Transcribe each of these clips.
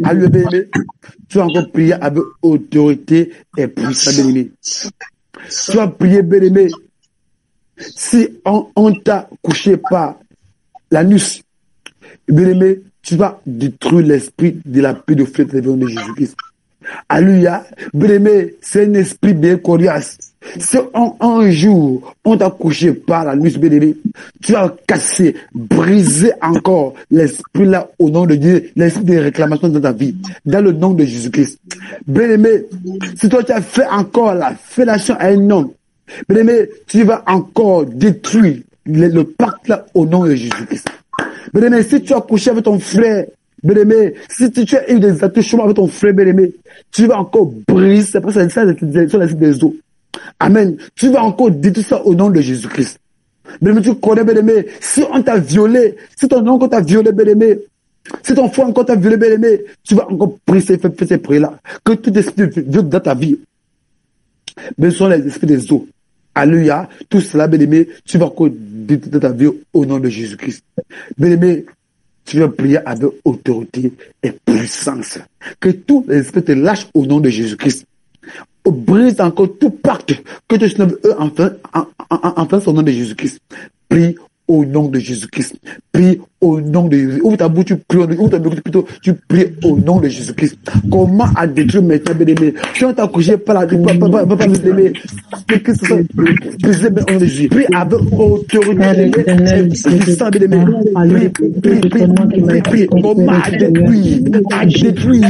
Alléluia, bien-aimé. Tu vas encore prier avec autorité et puissance, bien-aimé. Tu vas prier, bien-aimé. Si on t'a couché par l'anus, bien-aimé, tu vas détruire l'esprit de la pédophilie de Jésus-Christ. Alléluia. Bien-aimé, c'est un esprit bien coriace. Si un jour, on t'a couché par la nuit, bien-aimé, tu vas casser, briser encore l'esprit là au nom de Dieu, l'esprit de réclamation dans ta vie, dans le nom de Jésus-Christ. Bien-aimé, si toi tu as fait encore la fellation à un homme, bien-aimé, tu vas encore détruire le pacte là au nom de Jésus-Christ. Bien-aimé, si tu as couché avec ton frère, bien-aimé, si tu as eu des attouchements avec ton frère, bien-aimé, tu vas encore briser, c'est parce que ça, sur la des eaux. Amen. Tu vas encore détruire ça au nom de Jésus-Christ. Bien-aimé, tu connais, bien-aimé, si on t'a violé, si ton oncle t'a violé, bien-aimé, si ton frère encore t'a violé, bien-aimé, tu vas encore prier ces prières-là. Que tout esprit viole dans ta vie. Mais ce sont les esprits des eaux. Alléluia. Tout cela, bien-aimé, tu vas encore détruire ta vie au nom de Jésus-Christ. Bien-aimé, tu vas prier avec autorité et puissance. Que tous les esprits te lâchent au nom de Jésus-Christ. Brise encore tout pacte que tu signes enfin au nom de Jésus-Christ. Prie au nom de Jésus-Christ. Prie au nom de Jésus-Christ. Ouvre ta bouche, tu pries, ouvre ta bouche plutôt, tu pries au nom de Jésus-Christ. Comment à détruire maintenant, bien-aimé? Si on t'a couché par la bien-aimé, que ce soit brisé au nom de Jésus. Prie avec autorité et puissance, bien-aimé. Prie. Comment à détruire,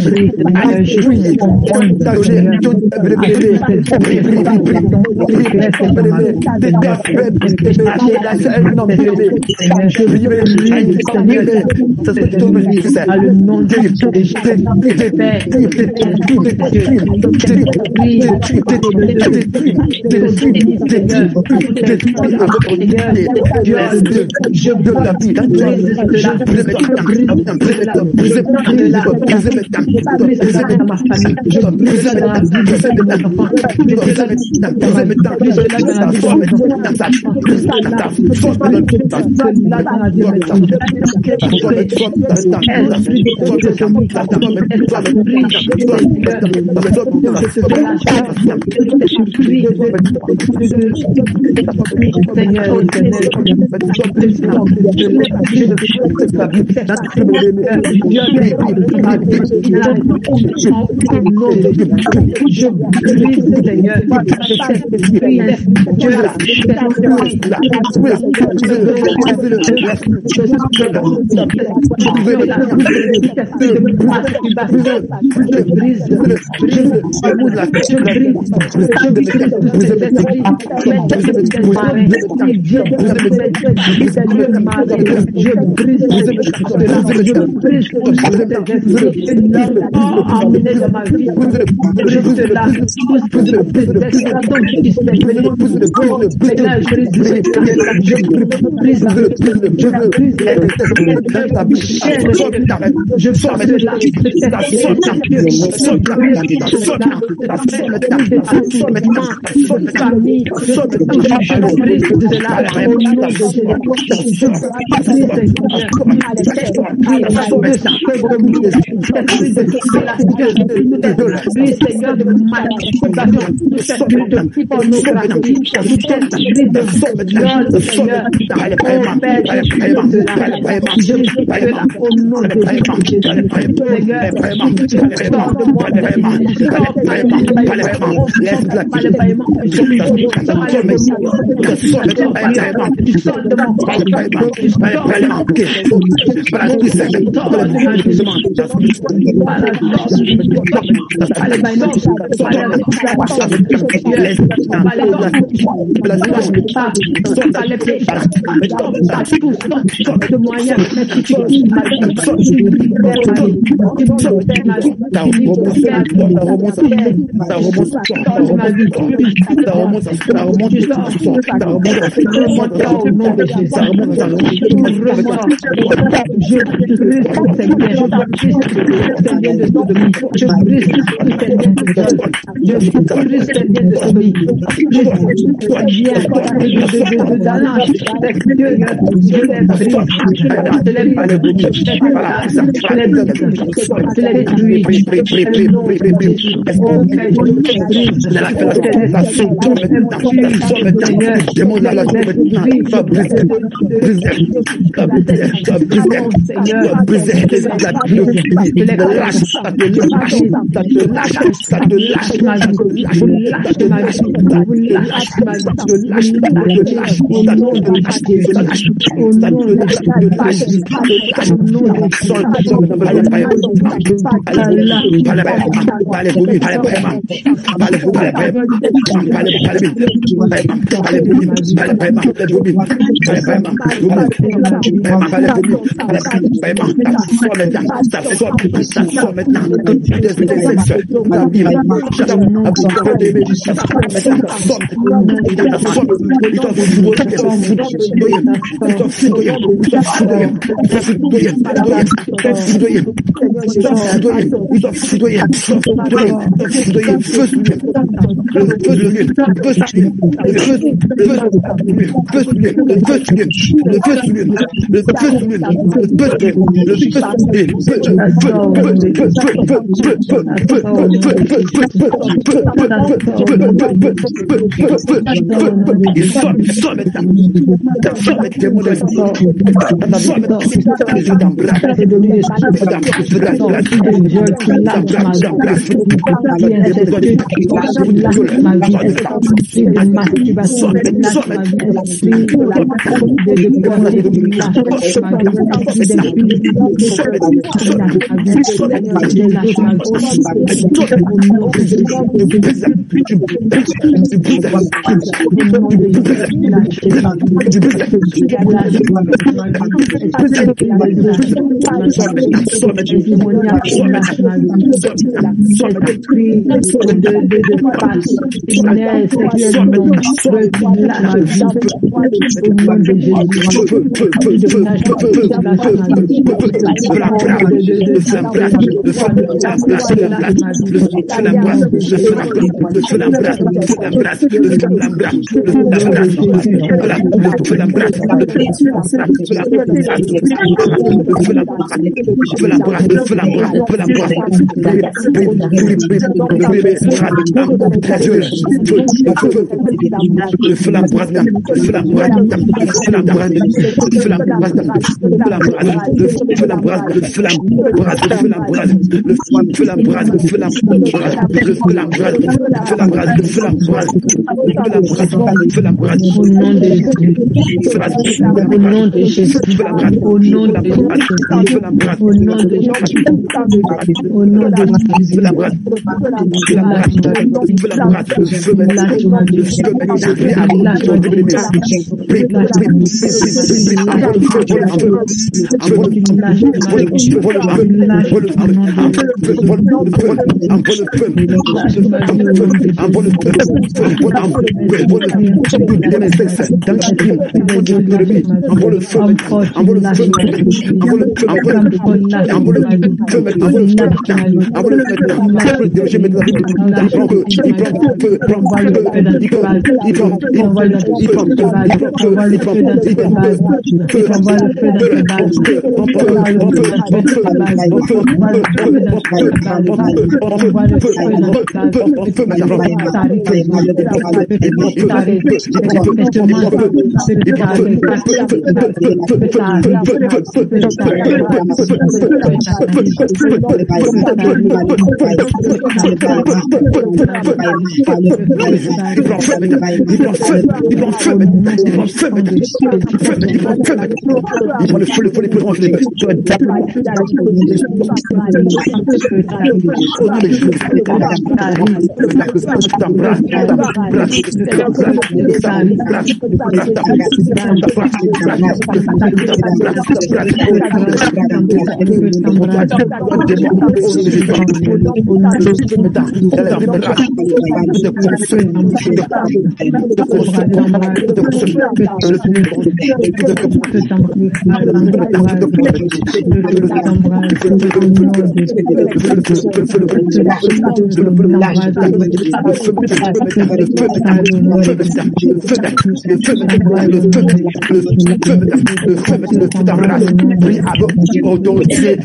Le feu de ta grâce. Prie avec autorité et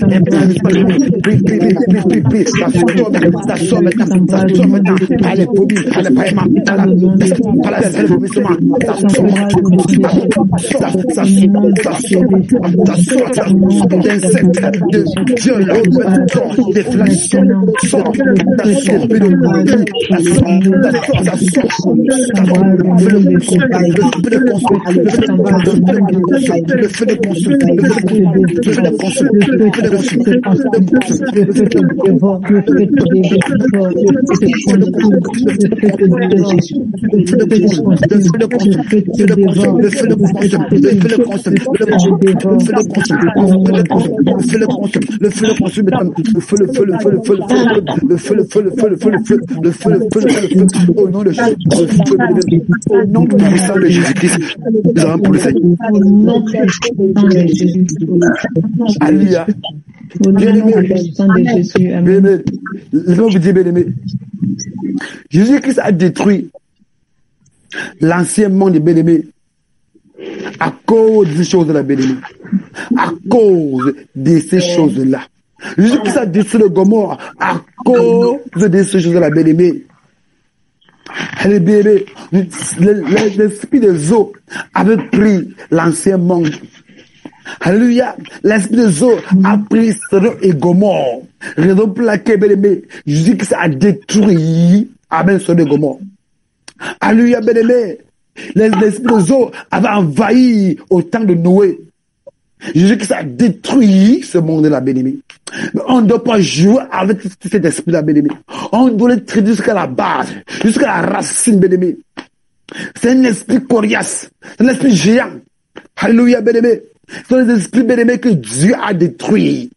prie. Ça sort maintenant. Par les pommes, par les paillements, par la vomissement. Ça sort d'insectes, de violents, des flèches, sort, au nom de Jésus, au nom puissant de Jésus-Christ, nous avons pour le Seigneur. Alléluia. Bien-aimé, laissez-moi vous dire, bien-aimé, Jésus-Christ a détruit l'ancien monde des bien-aimés à cause de ces choses-là, bien-aimé. À cause de ces choses-là. Jésus-Christ a détruit le Gomorrhe à cause de ces choses-là, bien-aimé. L'esprit des eaux avait pris l'ancien monde. Alléluia. L'esprit des eaux a pris Sodome et Gomorrhe. Raison pour laquelle, bien-aimé, Jésus-Christ a détruit Sodome et Gomorrhe. Alléluia, bien-aimé. L'esprit des eaux avait envahi au temps de Noé. Jésus-Christ a détruit ce monde-là, bien-aimé. Mais on ne doit pas jouer avec cet esprit-là, bien-aimé. On doit le traiter jusqu'à la base, jusqu'à la racine, bien-aimé. C'est un esprit coriace, c'est un esprit géant. Alléluia, bien-aimé. C'est un esprit, bien-aimé, que Dieu a détruit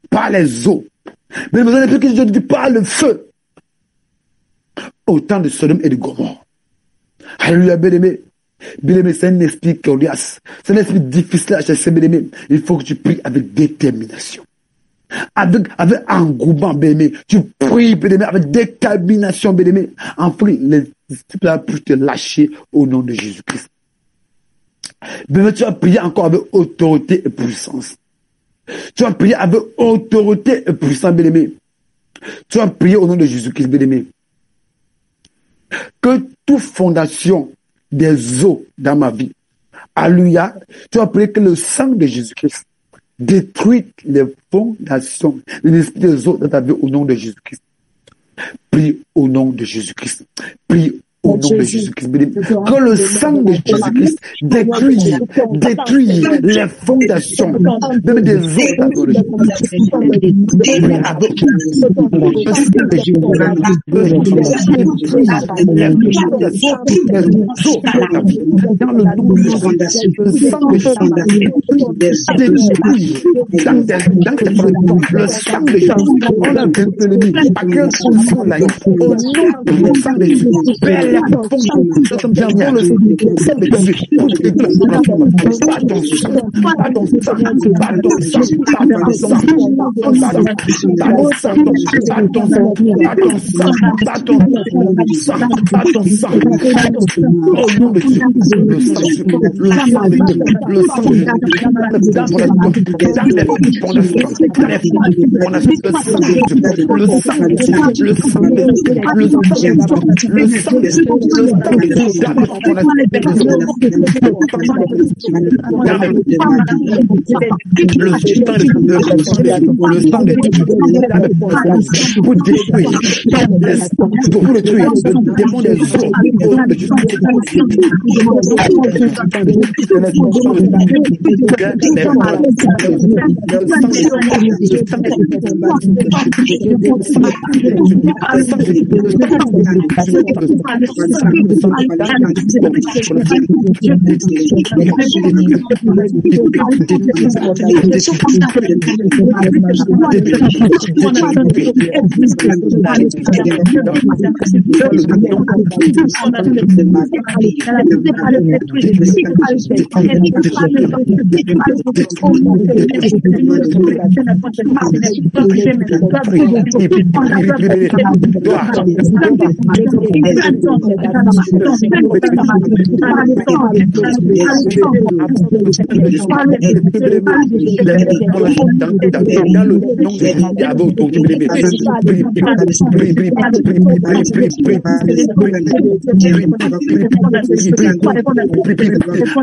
par les eaux. Mais c'est un esprit que Dieu a détruit par le feu. Au temps de Sodome et de Gomorrhe. Alléluia, bien-aimé. Bien-aimé, c'est un esprit coriace. C'est un esprit difficile à chasser, bien-aimé. Il faut que tu pries avec détermination. Avec engouement, bien-aimé. Tu pries, bien-aimé, avec détermination, bien-aimé. Enfin, les disciples pour te lâcher au nom de Jésus-Christ. Bien-aimé, tu vas prier encore avec autorité et puissance. Tu vas prier avec autorité et puissance, bien-aimé. Tu vas prier au nom de Jésus-Christ, bien-aimé. Que toute fondation des eaux dans ma vie, alléluia, tu vas prier que le sang de Jésus-Christ détruit les fondations, l'esprit des eaux dans ta vie au nom de Jésus-Christ. Prie au nom de Jésus-Christ. Prie au nom de Jésus-Christ. Que le sang de Jésus-Christ détruit les fondations même des eaux dans le Jésus-Christ. Dans le nom de Jésus-Christ, le sang de Jésus-Christ détruit le sang de Jésus-Christ. On a vaincu l'ennemi. À quel sang là? Au nom du sang de Jésus-Christ.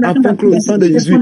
afin que le sang de Jésus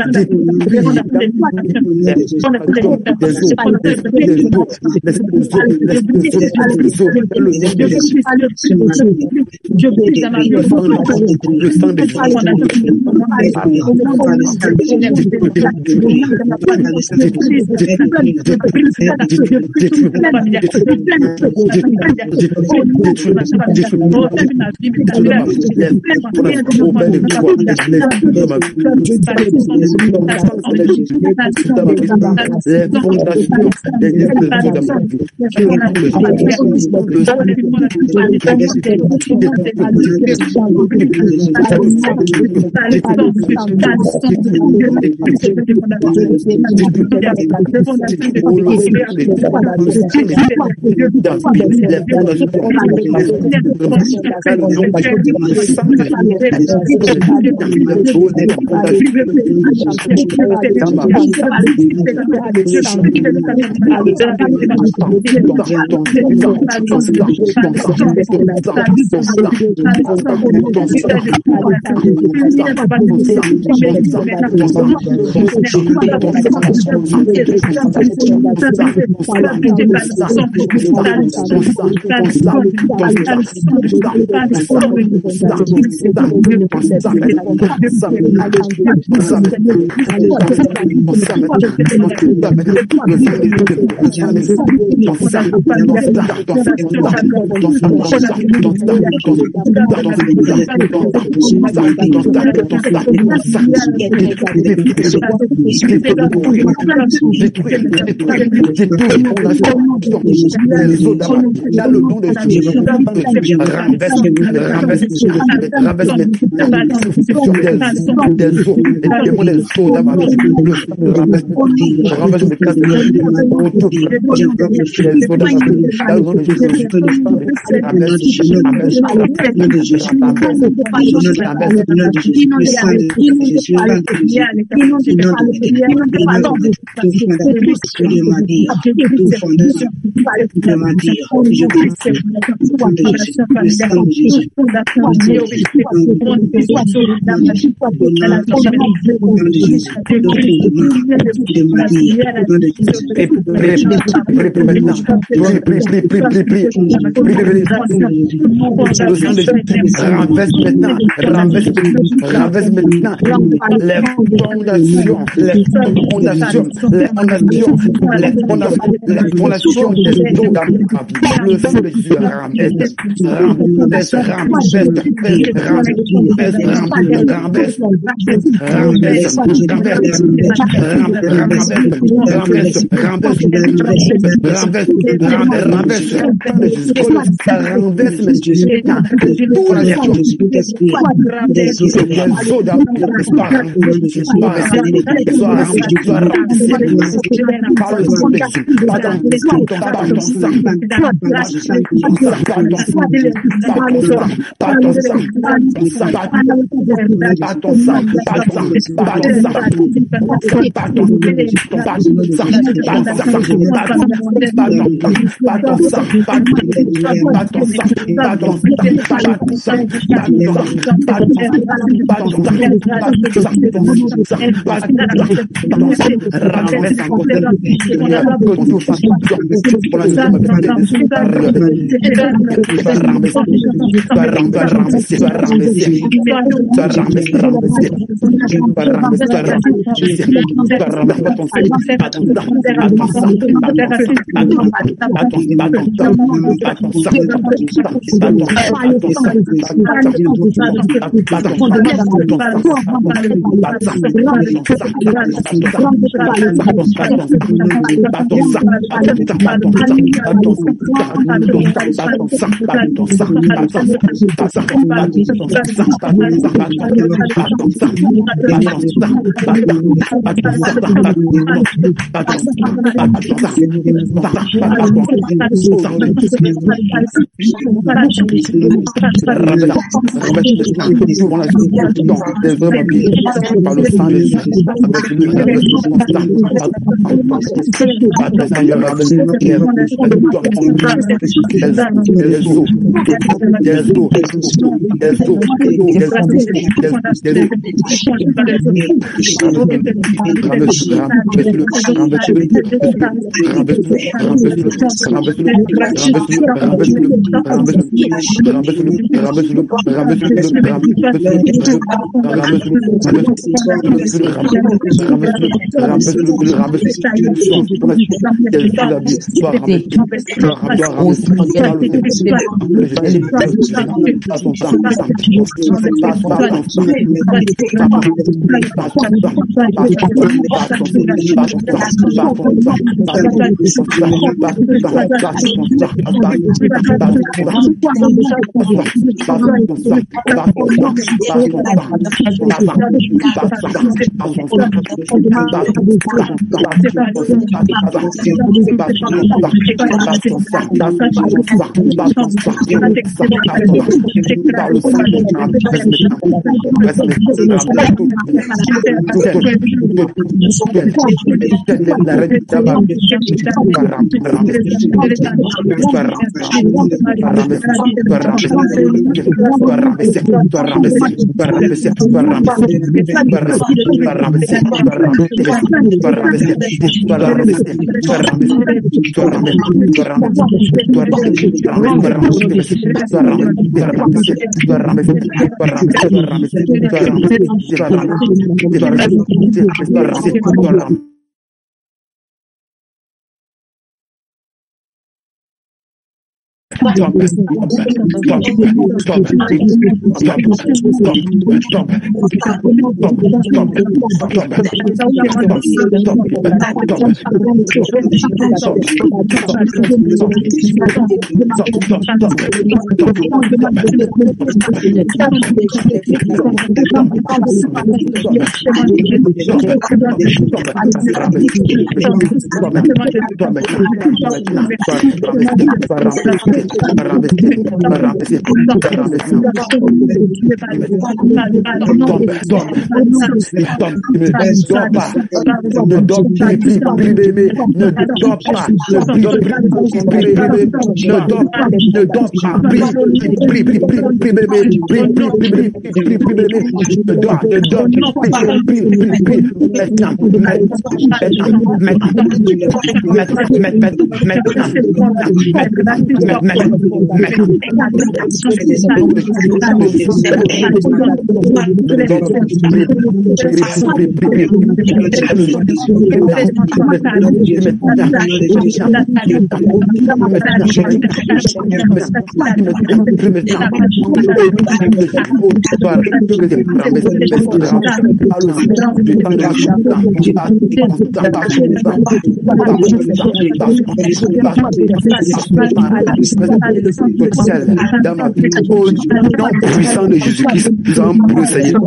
par le sang de Jésus, dans ma vie, au nom puissant de Jésus-Christ, nous allons prier, Seigneur.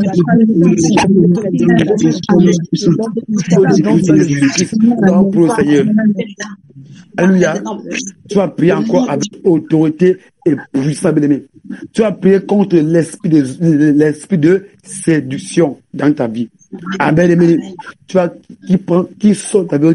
Au nom de Jésus-Christ, nous allons prier, Seigneur. Alléluia. Tu vas prier encore avec autorité et puissance, bien-aimé. Tu vas prier contre l'esprit de séduction dans ta vie. Amen, amen. Tu vois,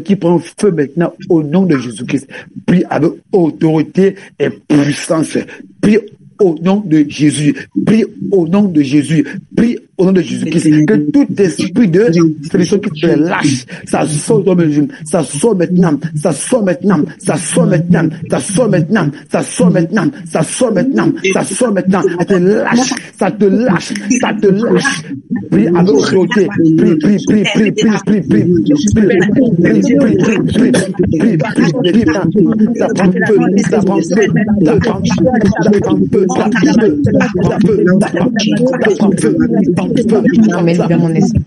qui prend feu maintenant au nom de Jésus-Christ. Prie avec autorité et puissance. Prie au nom de Jésus. Prie au nom de Jésus. Prie au nom de Jésus-Christ. Que tout esprit de séduction qui te lâche, ça sort de Jésus. Ça sort maintenant. Ça sort maintenant. Ça sort maintenant. Ça sort maintenant. Ça sort maintenant. Ça sort maintenant. Ça sort maintenant. Ça te lâche. Ça te lâche. Ça te lâche. Prie avec autorité. Prie, prie, prie, prie, prie, prie, prie, prie, ça prend feu, ça prend feu, ça prend feu, ça prend feu, ça prend feu, ça prend feu, ça prend feu, mais libère mon esprit.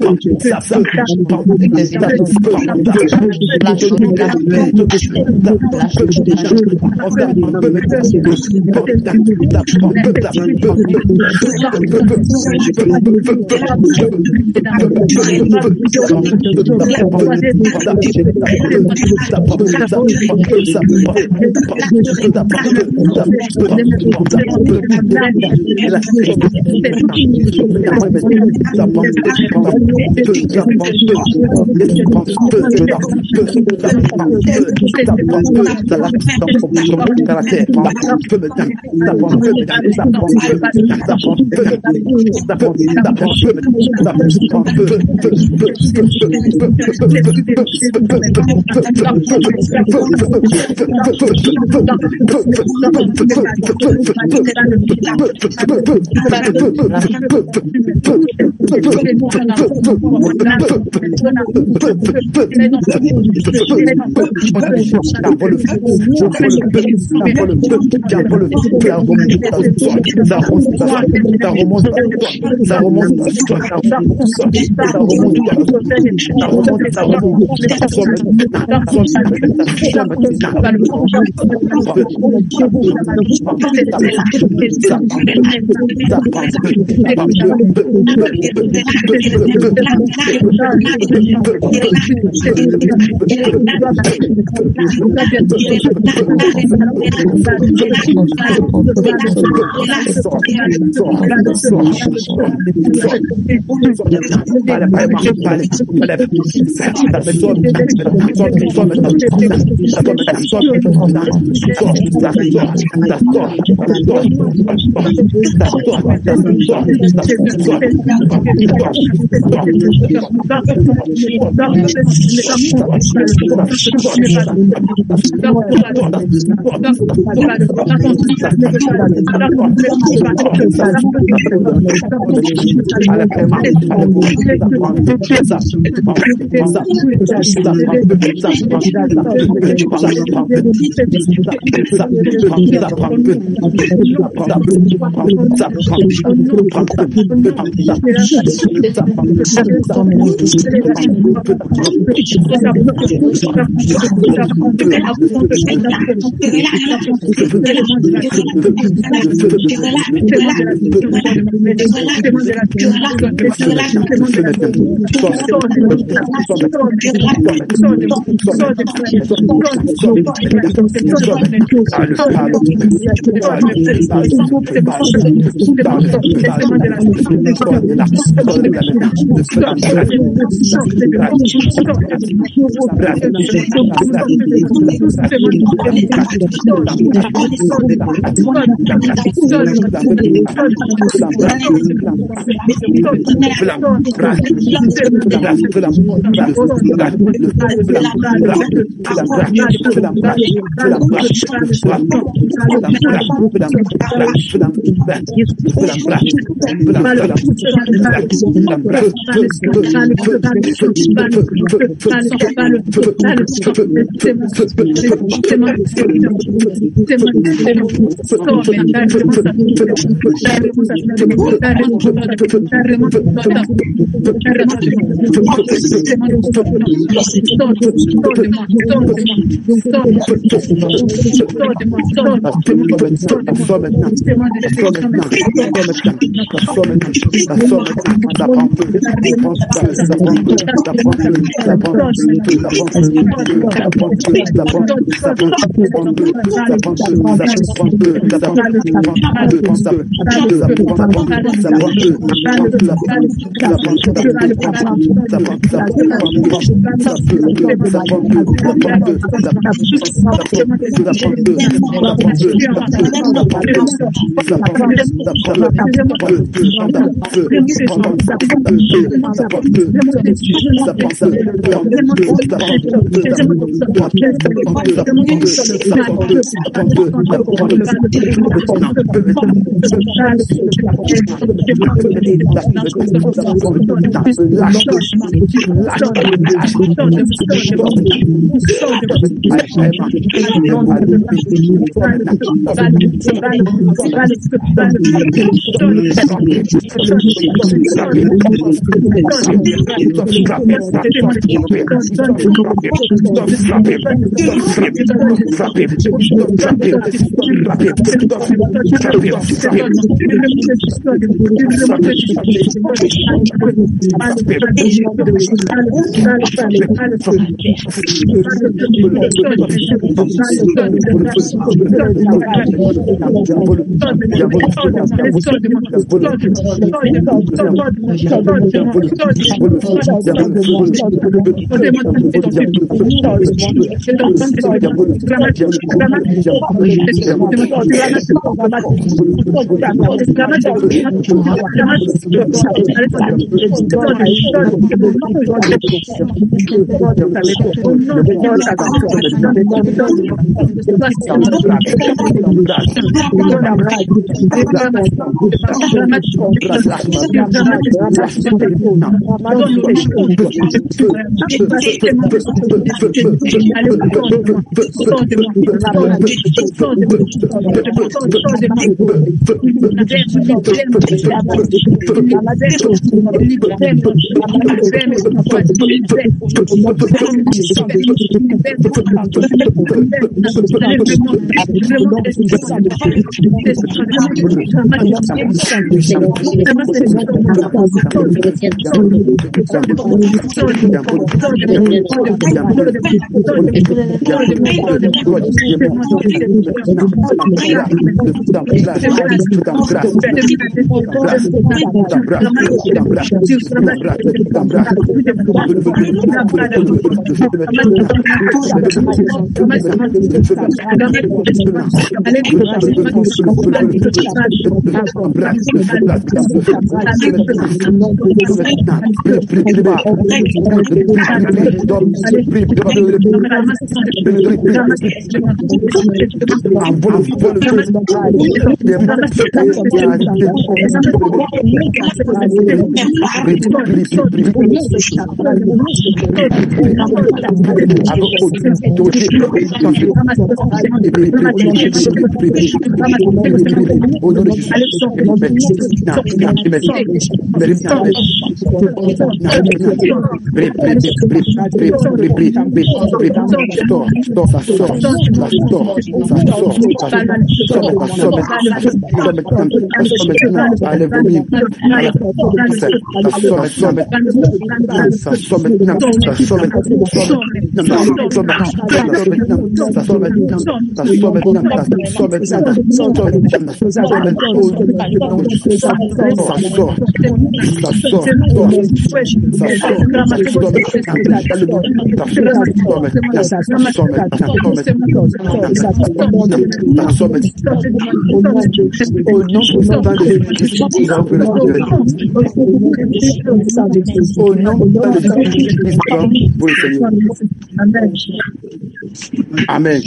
Amen.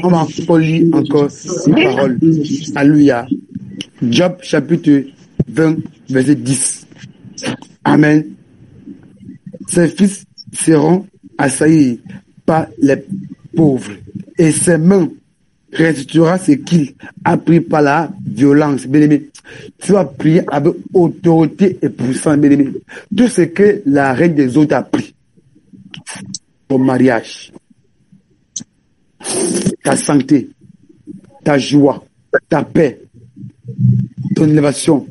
On va lire encore ces paroles. Alléluia. Job chapitre 20, verset 10. Amen. Ses fils seront assaillis par les pauvres et ses mains restituera ce qu'il a pris par la violence. Bien-aimé, tu as prié avec autorité et puissance. Bien-aimé, tout ce que la reine des eaux t'a pris, ton mariage, ta santé, ta joie, ta paix, ton élévation,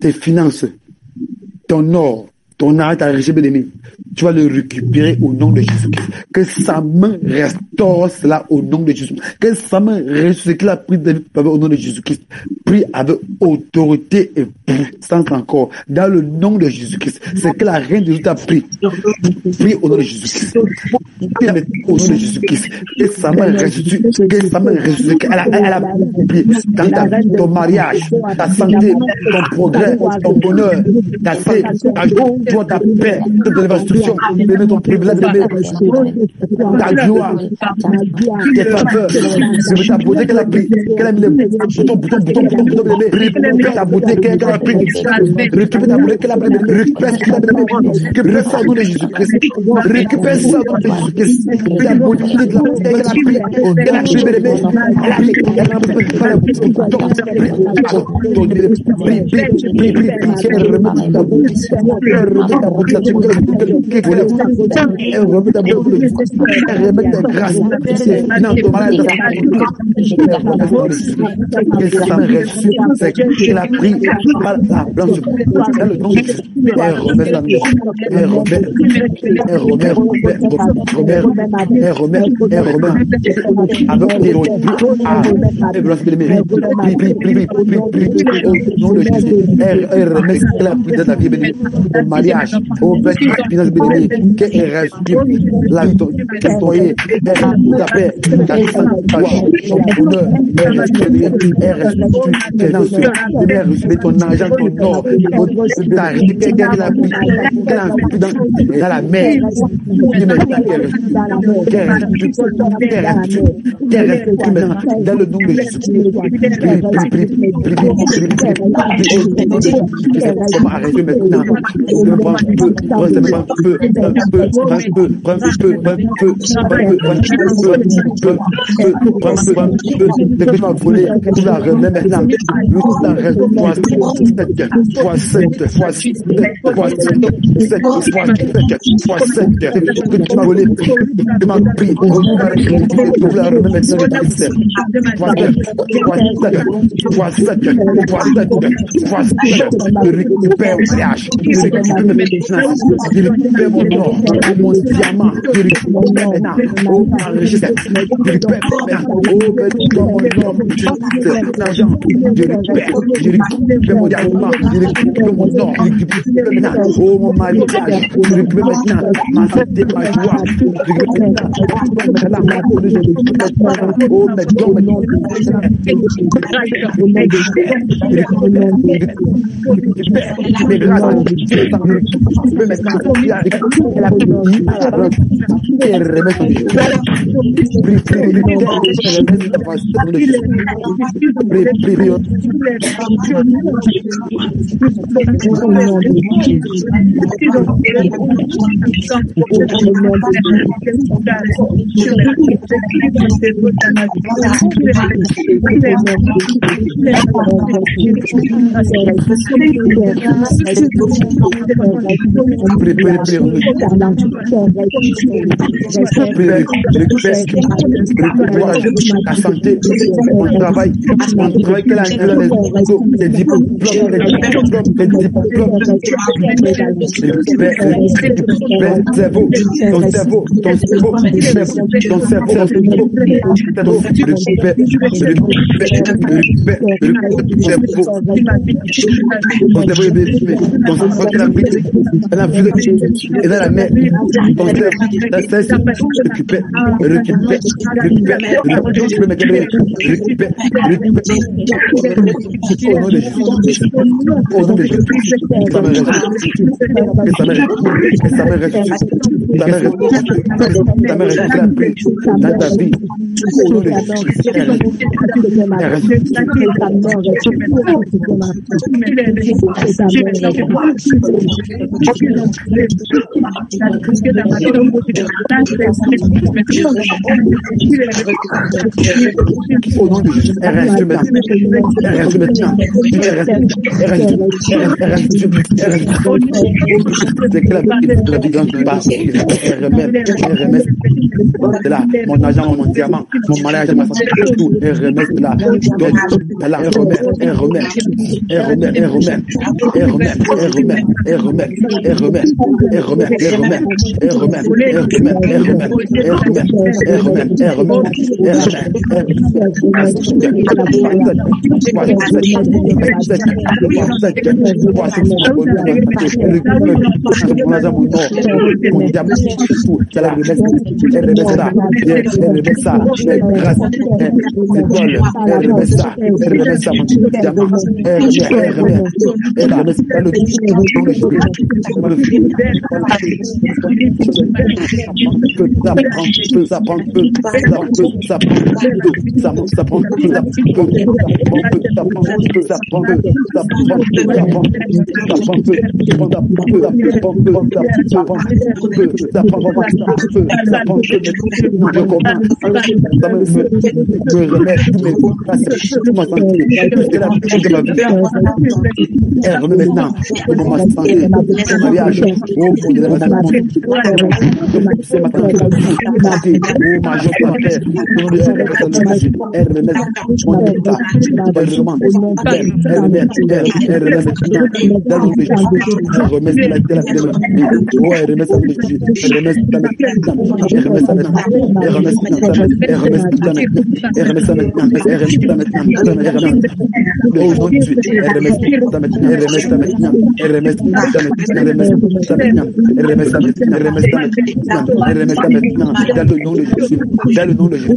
tes finances, ton or, ton argent, ta richesse, bien-aimé, tu vas le récupérer au nom de Jésus-Christ. Que sa main restaure cela au nom de Jésus. Que sa main restaure ce qu'il a pris au nom de Jésus-Christ. Prie avec autorité et puissance encore. Dans le nom de Jésus-Christ. C'est que la reine de Dieu t'a pris. Prie au nom de Jésus-Christ. Prie au nom de Jésus-Christ. Que sa main restitue. Que sa main restitue. Elle a prié dans ton mariage, ta santé, ton progrès, ton bonheur, ta paix, ta joie, ta paix, toute l'élévation. bénédiction, bénis ton privilège, ta gloire, tes faveurs, c'est ta beauté qu'elle a pris, qu'elle a mis le bouton, récupère ta beauté qu'elle a pris, récupère ta beauté qu'elle a pris, récupère ça au nom de Jésus-Christ, récupère ça au nom de Jésus-Christ, ta beauté qu'elle a pris, qu'elle a pris, elle a pris par la blanche dans le nom de Jésus. Elle remet avec les rois elle remet la prise de ta vie bénie au mariage, au finance bénie, qu'elle reste la toyer, la paix, la son bonheur, elle reste ton argent, ton or, ta richesse qu'elle a pris dans la mer, qu'elle reste dans le nom de Jésus. Comment arrêter maintenant? Prends volé, tu la remets maintenant. Fois 7, que tu m'as volé, tu m'as pris, tu la remets maintenant. Je récupère mon mariage, je récupère mes business, je récupère mon or, mon diamant, je récupère maintenant, oh ma richesse, je récupère maintenant, oh mon or, l'argent, je récupère mon diamant, je récupère mon or, je récupère maintenant, oh mon mariage, je récupère maintenant, ma santé, ma joie, je récupère maintenant, oh mes dons, mais grâce à Dieu, maintenant, elle a pris elle remet son la santé, mon travail qu'elle a les diplômes, ton cerveau, elle a vu et dans la mer, ton cerveau, la cesse, récupère, au nom de Jésus, ça me reste, dans ta vie, au nom de Jésus, au nom de Jésus, elle reste maintenant. De là, mon argent, mon diamant, mon mariage, ma santé, tout, elle remet de là, elle remet, elle remet ça, remet ça, mais grâce, épaules, remet ça, mon diamant, remet ça, le ça prend peu, dans le nom de Jésus,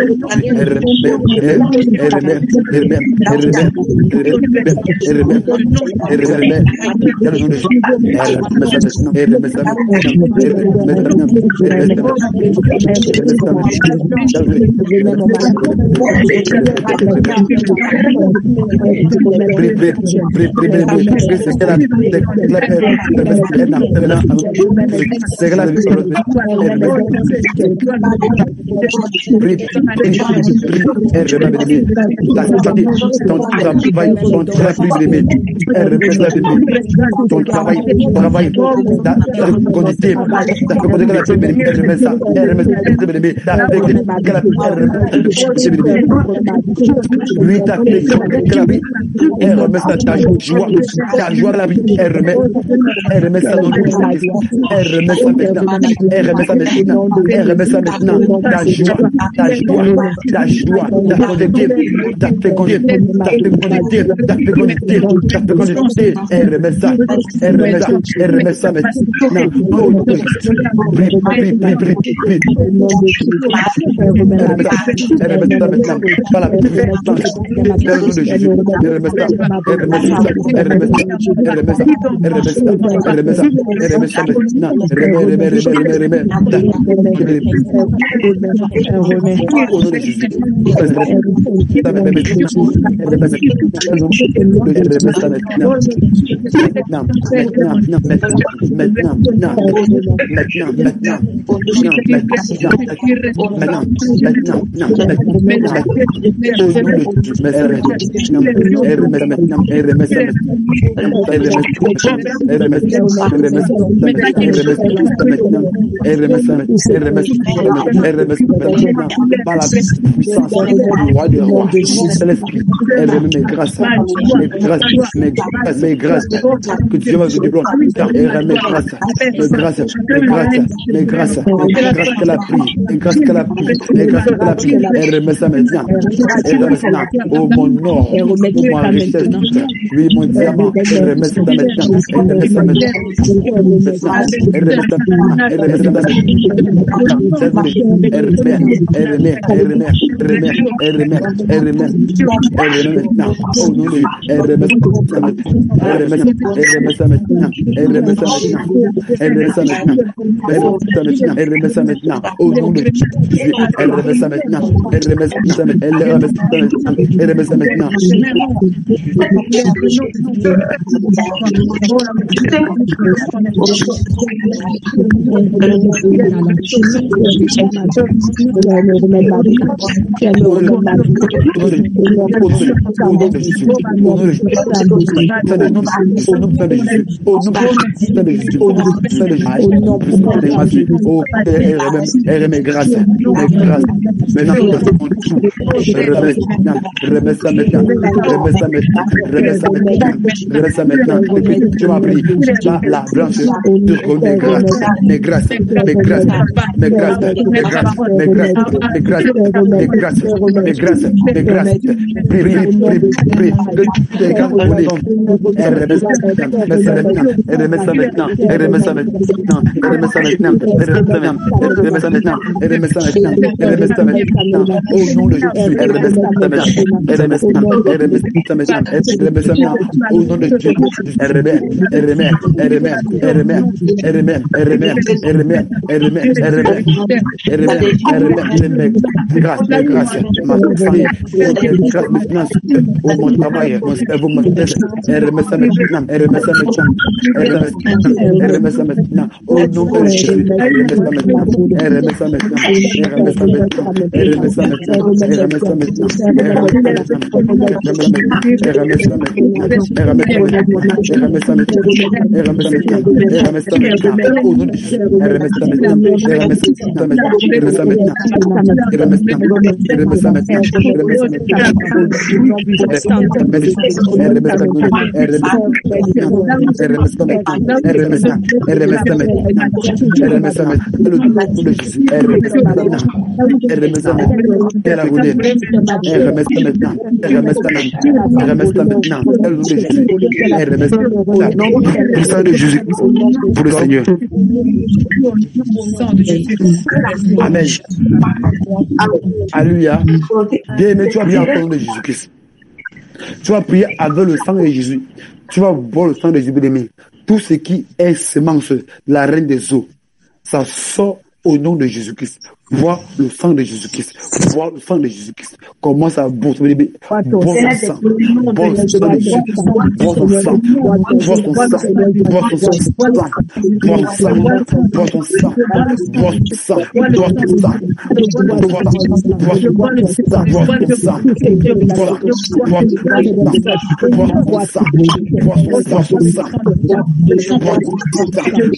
ton travail, ta joie de la vie, elle remet ça dans le business, elle remet ça maintenant, ta joie, ta fécondité, elle remet ça maintenant, par la puissance de Jésus, elle remet ça mes grâces, que Dieu va vous débloquer, car mes grâces qu'elle a pris, elle remet ça maintenant, oh mon or, oh mon richesse, oui mon diamant, elle remet ça maintenant, tu m'as pris la blanche mes grâces, elle remet ça maintenant, maintenant. Elle remet ça maintenant. Elle remet ça maintenant. Au nom de Jésus. Elle remet ça maintenant. Elle remet ça maintenant. Elle remet ça maintenant. Elle remet ça maintenant. Au nom de Jésus. Elle remet. Elle remet. Elle remet. Elle remet. Elle remet. Elle remet. Elle remet. Elle remet. Elle remet. Elle remet. Elle remet. Grâce, grâce. Ma famille. Grâce, mes finances. Au mon travail. Mon cerveau, mon tête. Elle remet ça maintenant. Elle remet ça maintenant. Elle remet ça maintenant. Au nom de Jésus. Elle remet ça maintenant. Elle remet ça maintenant. Elle remet ça maintenant. Elle remet ça maintenant. Elle remet ça maintenant. Elle remet ça maintenant. Elle remet ça maintenant. Elle remet ça maintenant. Elle remet ça maintenant. Elle remet ça maintenant. Au nom de Jésus. Elle remet ça maintenant. Elle remet ça maintenant. Elle remet ça maintenant. Elle remet ça maintenant. Elle remet ça maintenant. Elle remet ça maintenant. Elle remet ça maintenant. Elle remet ça maintenant. Elle remet ça. Elle remet ça maintenant. Elle remet ça maintenant. Le nom de Jésus. Elle remet ça maintenant. Elle remet ça maintenant. Elle a roulé. Elle remet ça maintenant. Elle remet ça maintenant. Elle remet ça maintenant. Le nom de Jésus. Elle remet ça maintenant. Le sang de Jésus pour le Seigneur. Amen. Alléluia. Bien-aimé, tu vas bien entendre de Jésus-Christ. Tu vas prier avec le sang de Jésus. Tu vas boire le sang de Jésus, bien-aimé. Tout ce qui est semence, la reine des eaux, ça sort au nom de Jésus-Christ. Voir le sang de Jésus-Christ. Voir le sang de Jésus-Christ. Commence à boire ton sang. Boire le sang de Jésus. Boire ton sang. Boire ton sang. Boire ton sang. Boire ton sang. Boire ton sang. Boire ton sang. Boire ton sang. Boire ton sang. Boire ton sang. Boire ton sang. Boire ton sang.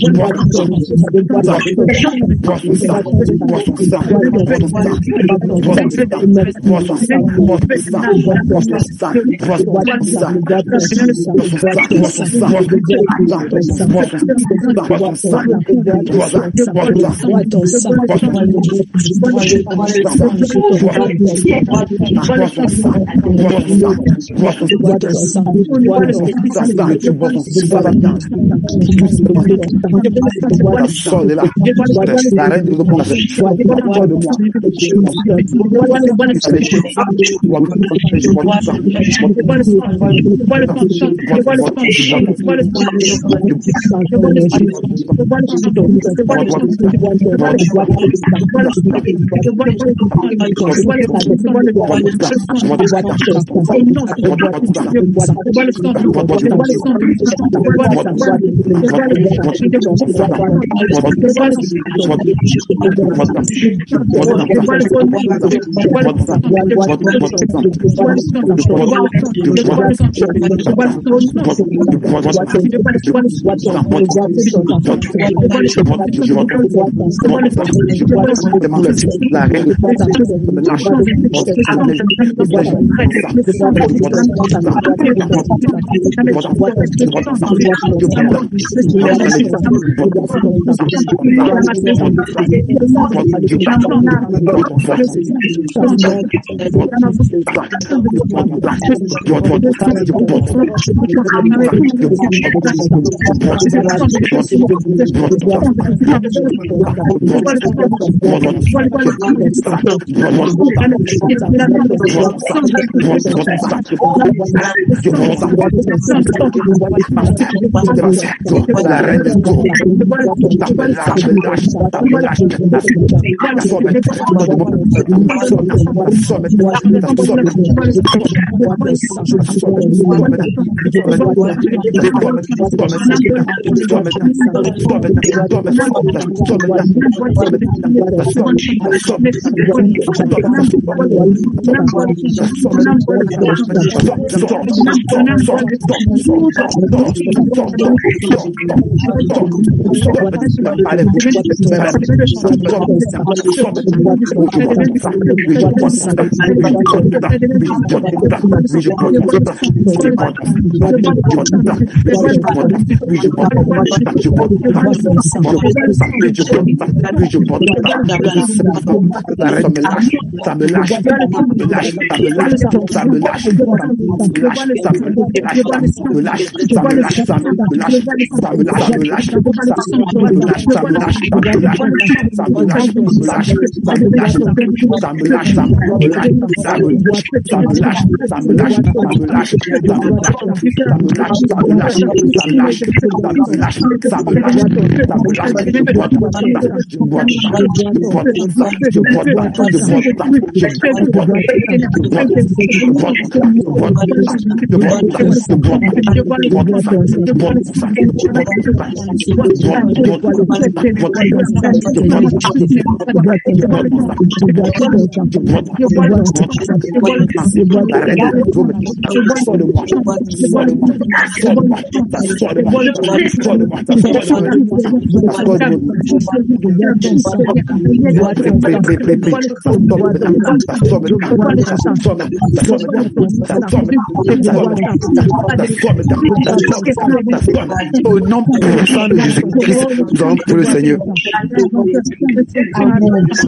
Au nom puissant de Jésus-Christ, nous allons prier le Seigneur.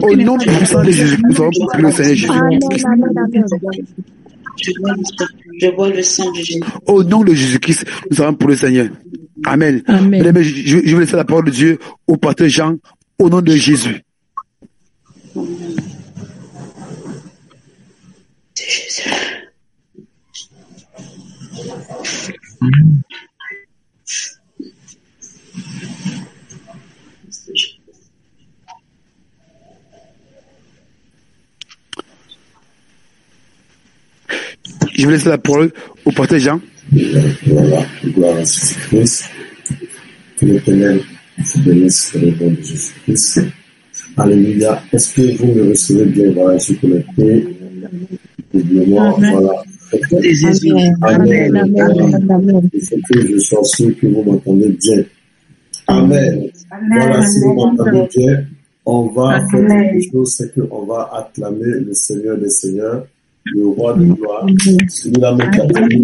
Au nom puissant de Jésus-Christ, nous allons prier le Seigneur Jésus-Christ. Je vois le sang de Jésus. Au nom de Jésus-Christ, nous allons prier le Seigneur. Amen. Amen. Je vais laisser la parole de Dieu au pasteur Jean, au nom de Jésus. Je vais laisser la parole au pasteur Jean. Voilà, gloire à Jésus-Christ. Que l'Éternel vous bénisse dans le nom de Jésus-Christ. Alléluia. Est-ce que vous me recevez bien? Voilà, je suis connecté. Oubliez-moi, voilà. Amen. Amen. Il faut que je sois sûr que vous m'entendez bien. Amen. Voilà, si vous m'entendez bien, on va faire quelque chose, c'est qu'on va acclamer le Seigneur des Seigneurs, le roi de gloire, celui-là même qui a permis.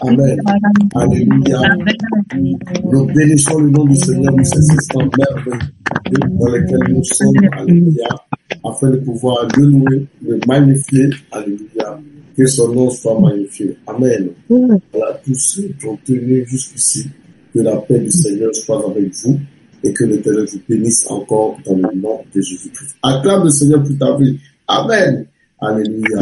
Amen. Alléluia. Nous bénissons le nom du Seigneur de ces instants merveilleux dans lesquels nous sommes. Alléluia. Afin de pouvoir le louer, le magnifier. Alléluia. Que son nom soit magnifié. Amen. Voilà, tous ceux qui ont tenu jusqu'ici, que la paix du Seigneur soit avec vous et que l'Éternel vous bénisse encore dans le nom de Jésus-Christ. Acclame le Seigneur pour ta vie. Amen. Alléluia.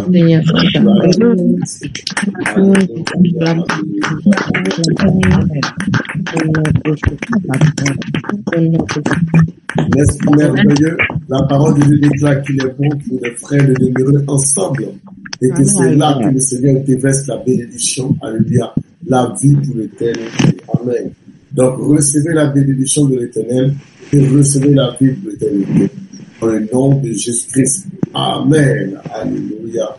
N'est-ce pas merveilleux? La parole de Dieu déclare qu'il est bon pour les frères de demeurer ensemble et que c'est là que le Seigneur déverse la bénédiction. Alléluia. La vie pour l'éternité. Amen. Donc, recevez la bénédiction de l'Éternel et recevez la vie pour l'éternité. Dans le nom de Jésus-Christ. Amen. Alléluia.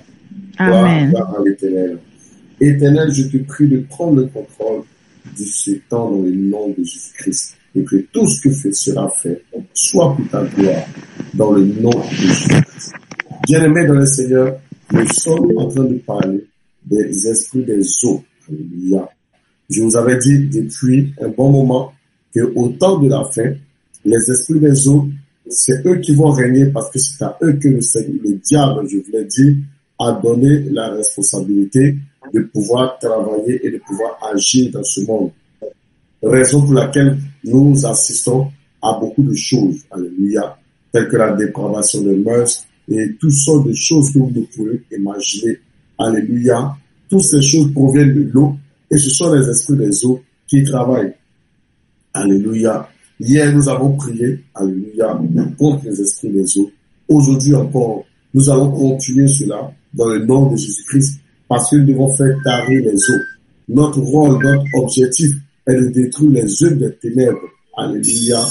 Amen. Gloire à l'Éternel. Éternel, je te prie de prendre le contrôle de ce temps dans le nom de Jésus-Christ. Et que tout ce que fait sera fait, soit pour ta gloire, dans le nom de Jésus-Christ. Bien-aimés dans le Seigneur, nous sommes en train de parler des esprits des eaux. Alléluia. Je vous avais dit depuis un bon moment qu'au temps de la fin, les esprits des eaux, c'est eux qui vont régner parce que c'est à eux que le diable, je vous l'ai dit, a donné la responsabilité de pouvoir travailler et de pouvoir agir dans ce monde. Raison pour laquelle nous assistons à beaucoup de choses, alléluia, telles que la dépravation des mœurs et toutes sortes de choses que vous ne pouvez imaginer, alléluia. Toutes ces choses proviennent de l'eau et ce sont les esprits des eaux qui travaillent, alléluia. Hier, nous avons prié, alléluia, contre les esprits des eaux. Aujourd'hui encore, nous allons continuer cela dans le nom de Jésus-Christ parce que nous devons faire tarir les eaux. Notre rôle, notre objectif est de détruire les œuvres des ténèbres. Alléluia.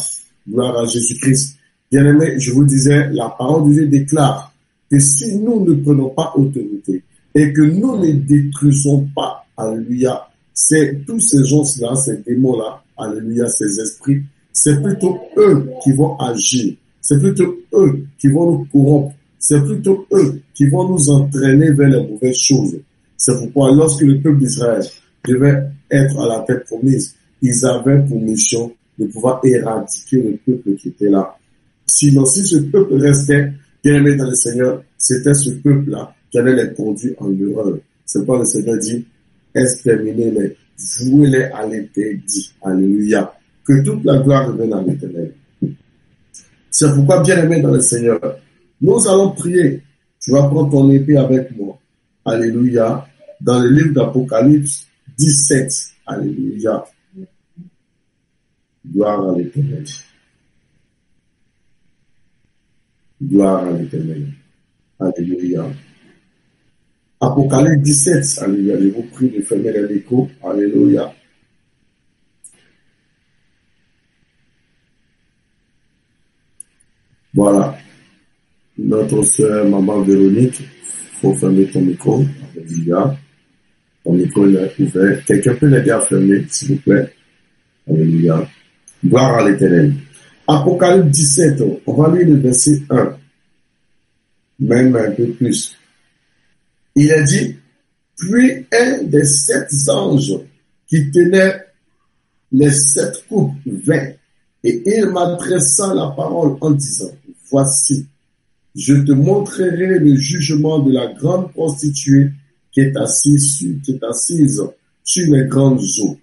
Gloire à Jésus-Christ. Bien-aimés, je vous disais, la parole de Dieu déclare que si nous ne prenons pas autorité et que nous ne détruisons pas, alléluia, c'est tous ces gens-là, ces démons-là, alléluia, ces esprits, c'est plutôt eux qui vont agir. C'est plutôt eux qui vont nous corrompre. C'est plutôt eux qui vont nous entraîner vers les mauvaises choses. C'est pourquoi lorsque le peuple d'Israël devait être à la terre promise, ils avaient pour mission de pouvoir éradiquer le peuple qui était là. Sinon, si ce peuple restait Bien-aimés dans le Seigneur, c'était ce peuple-là qui allait les conduire en erreur. C'est pourquoi le Seigneur dit, exterminez-les, vouez-les à l'interdit. Alléluia. Que toute la gloire revienne à l'Éternel. C'est pourquoi, bien-aimés dans le Seigneur, nous allons prier. Tu vas prendre ton épée avec moi. Alléluia. Dans le livre d'Apocalypse 17. Alléluia. Gloire à l'Éternel. Gloire à l'Éternel. Alléluia. Apocalypse 17. Alléluia. Je vous prie de fermer les échos. Alléluia. Voilà. Notre sœur, maman Véronique, il faut fermer ton micro. Alléluia. Ton micro est ouvert. Quelqu'un peut l'aider à fermer, s'il vous plaît. Alléluia. Gloire à l'Éternel. Apocalypse 17, on va lire le verset 1. Même un peu plus. Il a dit, puis un des 7 anges qui tenait les 7 coupes vint, et il m'adressa la parole en disant, voici, je te montrerai le jugement de la grande prostituée qui est assise sur les grandes eaux.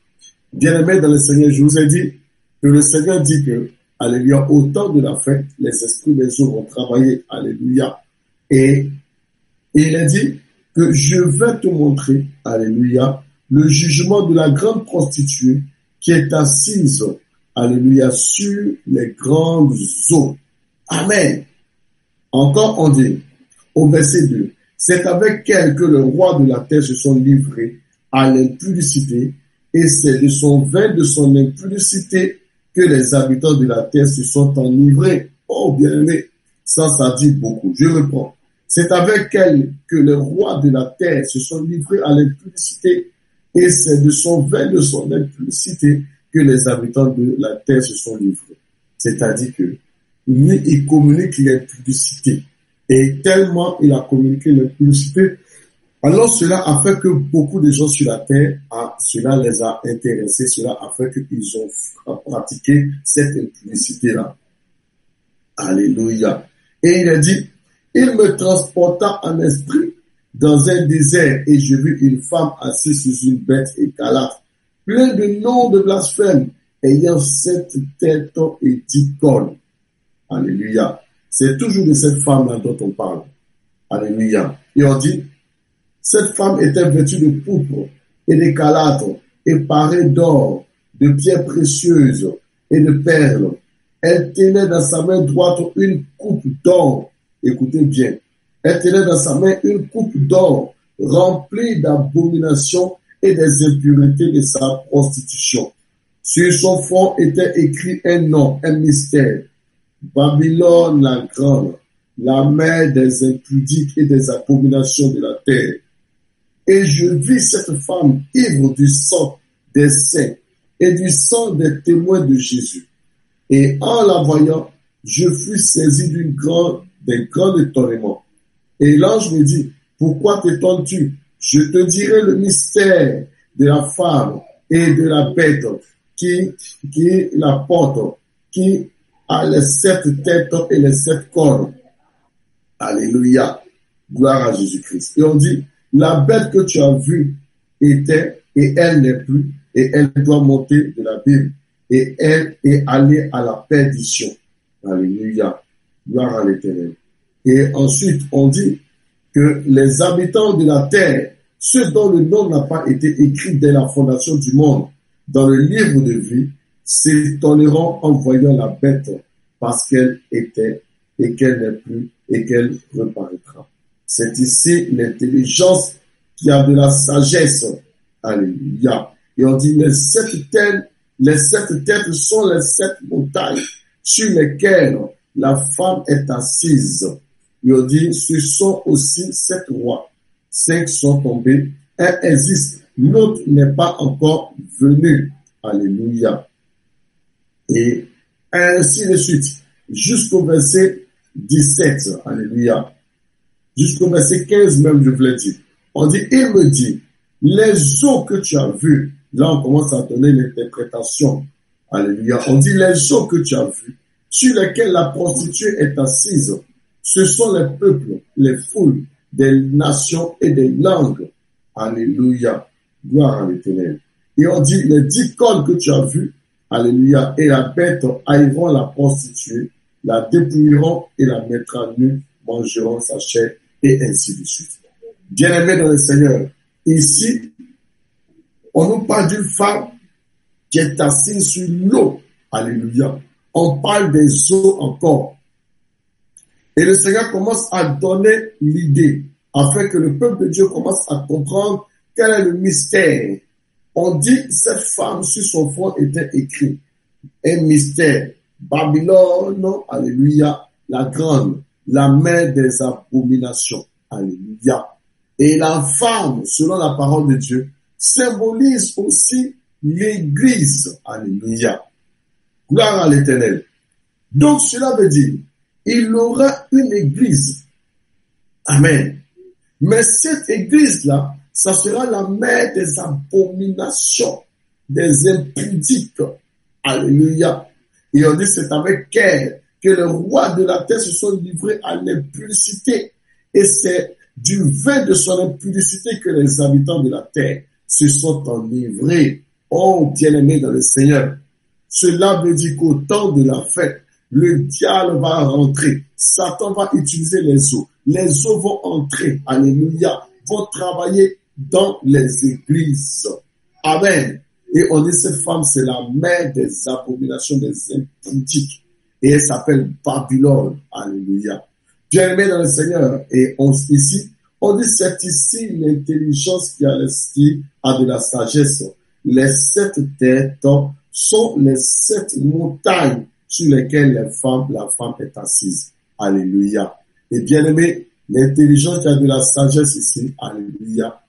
Bien-aimés dans le Seigneur, je vous ai dit que le Seigneur dit que, alléluia, au temps de la fête, les esprits des eaux vont travailler, alléluia. Et il a dit que je vais te montrer, alléluia, le jugement de la grande prostituée qui est assise, alléluia, sur les grandes eaux. Amen. Encore on dit, au verset 2, c'est avec elle que le roi de la terre se sont livrés à l'impudicité, et c'est de son vin, de son impudicité, que les habitants de la terre se sont enivrés. Oh, bien-aimé, ça dit beaucoup. Je reprends. C'est avec elle que les rois de la terre se sont livrés à l'impudicité, et c'est de son vin, de son impudicité, que les habitants de la terre se sont livrés. C'est-à-dire que lui, il communique l'impudicité. Et tellement il a communiqué l'impudicité, alors cela a fait que beaucoup de gens sur la terre, cela les a intéressés, cela a fait qu'ils ont pratiqué cette impudicité-là. Alléluia. Et il a dit, il me transporta en esprit dans un désert et je vis une femme assise sur une bête écarlate, plein de noms de blasphème, ayant 7 têtes et 10 cornes. Alléluia. C'est toujours de cette femme-là dont on parle. Alléluia. Et on dit, cette femme était vêtue de pourpre et d'écarlate et parée d'or, de pierres précieuses et de perles. Elle tenait dans sa main droite une coupe d'or. Écoutez bien. Elle tenait dans sa main une coupe d'or remplie d'abominations et des impuretés de sa prostitution. Sur son front était écrit un nom, un mystère. Babylone la grande, la mère des impudiques et des abominations de la terre. Et je vis cette femme ivre du sang des saints et du sang des témoins de Jésus. Et en la voyant, je fus saisi d'un grand étonnement. Et l'ange me dit, pourquoi t'étonnes-tu? Je te dirai le mystère de la femme et de la bête qui la porte, qui a les 7 têtes et les 7 cornes. Alléluia. Gloire à Jésus-Christ. Et on dit, la bête que tu as vue était, et elle n'est plus, et elle doit monter de l'abîme, et elle est allée à la perdition. Alléluia. Gloire à l'Éternel. Et ensuite, on dit que les habitants de la terre, ceux dont le nom n'a pas été écrit dès la fondation du monde, dans le livre de vie, s'étonneront en voyant la bête parce qu'elle était et qu'elle n'est plus et qu'elle reparaîtra. C'est ici l'intelligence qui a de la sagesse. Alléluia. Et on dit les 7 têtes sont les 7 montagnes sur lesquelles la femme est assise. Et on dit ce sont aussi 7 rois. 5 sont tombés, un existe, l'autre n'est pas encore venu. Alléluia. Et ainsi de suite, jusqu'au verset 17. Alléluia. Jusqu'au verset 15 même, je vous l'ai dit. On dit, il me dit, les eaux que tu as vues, là on commence à donner l'interprétation. Alléluia. On dit, les eaux que tu as vues, sur lesquelles la prostituée est assise, Ce sont les peuples, les foules, des nations et des langues. Alléluia. Gloire à l'Éternel. Et on dit, les 10 cornes que tu as vues, alléluia, et la bête haïront la prostituée, la dépouilleront et la mettra nue, mangeront sa chair, et ainsi de suite. Bien-aimés dans le Seigneur, ici, on nous parle d'une femme qui est assise sur l'eau. Alléluia. On parle des eaux encore. Et le Seigneur commence à donner l'idée, afin que le peuple de Dieu commence à comprendre quel est le mystère. On dit que cette femme, sur son front était écrit un mystère. Babylone, alléluia, la grande, la mère des abominations. Alléluia. Et la femme, selon la parole de Dieu, symbolise aussi l'Église. Alléluia. Gloire à l'Éternel. Donc cela veut dire, il aura une Église. Amen. Mais cette Église-là, ça sera la mère des abominations, des impudiques. Alléluia. Et on dit, c'est avec elle que les rois de la terre se sont livrés à l'impudicité. Et c'est du vin de son impudicité que les habitants de la terre se sont enivrés. Oh, bien-aimés dans le Seigneur. Cela veut dire qu'au temps de la fête, le diable va rentrer. Satan va utiliser les eaux. Les eaux vont entrer. Alléluia. Vont travailler dans les églises. Amen. Et on dit cette femme, c'est la mère des abominations, des impudiques. Et elle s'appelle Babylone. Alléluia. Bien-aimé dans le Seigneur. Et ici, on dit c'est ici l'intelligence qui a de la sagesse. Les 7 têtes sont les 7 montagnes sur lesquelles la femme est assise. Alléluia. Et bien-aimé, l'intelligence qui a de la sagesse ici. Alléluia.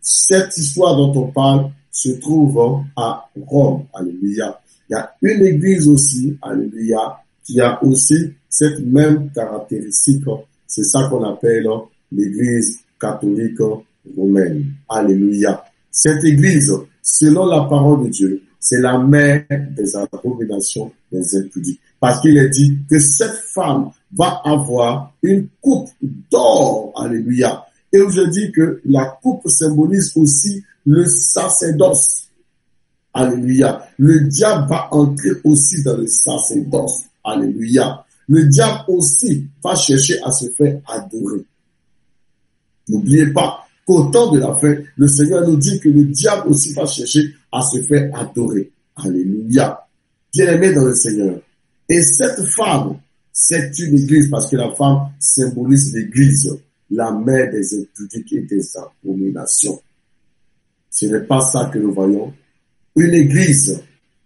Cette histoire dont on parle se trouve à Rome. Alléluia. Il y a une église aussi, alléluia, qui a aussi cette même caractéristique. C'est ça qu'on appelle l'église catholique romaine. Alléluia. Cette église, selon la parole de Dieu, c'est la mère des abominations, des impudiques. Parce qu'il est dit que cette femme va avoir une coupe d'or. Alléluia. Et je dis que la coupe symbolise aussi le sacerdoce. Alléluia. Le diable va entrer aussi dans le sacerdoce. Alléluia. Le diable aussi va chercher à se faire adorer. N'oubliez pas qu'au temps de la fête, le Seigneur nous dit que le diable aussi va chercher à se faire adorer. Alléluia. Bien-aimé dans le Seigneur. Et cette femme, c'est une église parce que la femme symbolise l'église, la mère des impudiques et des abominations. Ce n'est pas ça que nous voyons. Une église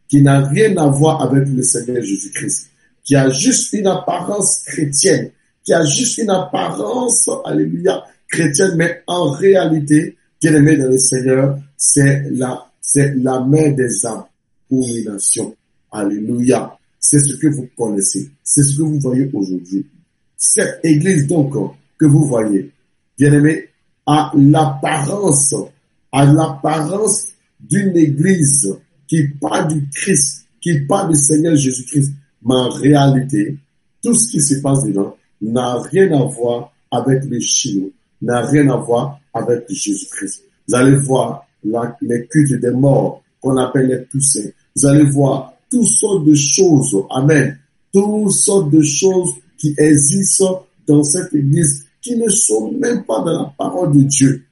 qui n'a rien à voir avec le Seigneur Jésus-Christ, qui a juste une apparence chrétienne, qui a juste une apparence, alléluia, chrétienne, mais en réalité, bien-aimé dans le Seigneur, c'est la mère des abominations. Alléluia. C'est ce que vous connaissez. C'est ce que vous voyez aujourd'hui. Cette église donc que vous voyez, bien-aimé, a l'apparence d'une église qui parle du Christ, qui parle du Seigneur Jésus-Christ. Mais en réalité, tout ce qui se passe dedans n'a rien à voir avec les Chinois, n'a rien à voir avec Jésus-Christ. Vous allez voir les cultes des morts qu'on appelle les Toussaints. Vous allez voir toutes sortes de choses, amen, toutes sortes de choses qui existent dans cette église qui ne sont même pas dans la parole de Dieu.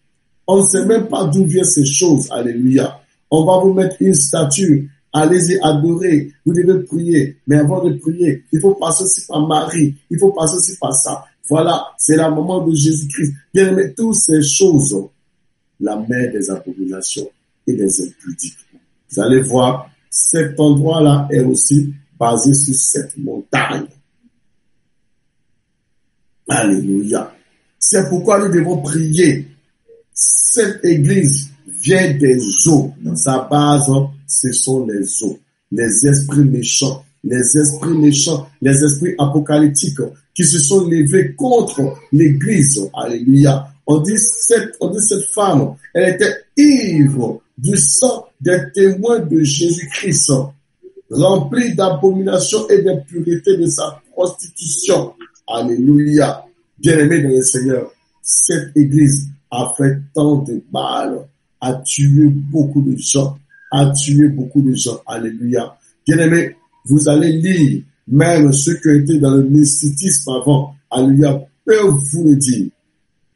On ne sait même pas d'où viennent ces choses, alléluia. On va vous mettre une statue, allez-y adorer, vous devez prier, mais avant de prier, il faut passer aussi par Marie, il faut passer aussi par ça. Voilà, c'est la maman de Jésus-Christ. Bien aimé, toutes ces choses, la mère des abominations et des impudiques. Vous allez voir, cet endroit-là est aussi basé sur cette montagne. Alléluia. C'est pourquoi nous devons prier. Cette église vient des eaux. Dans sa base, ce sont les eaux. Les esprits méchants, les esprits apocalyptiques qui se sont levés contre l'église. Alléluia. On dit cette femme, elle était ivre du sang des témoins de Jésus-Christ, remplie d'abominations et d'impureté de sa prostitution. Alléluia. Bien-aimés dans le Seigneur, cette église a fait tant de mal, a tué beaucoup de gens, Alléluia. Bien-aimés, vous allez lire, même ceux qui ont été dans le mysticisme avant, Alléluia, peuvent vous le dire.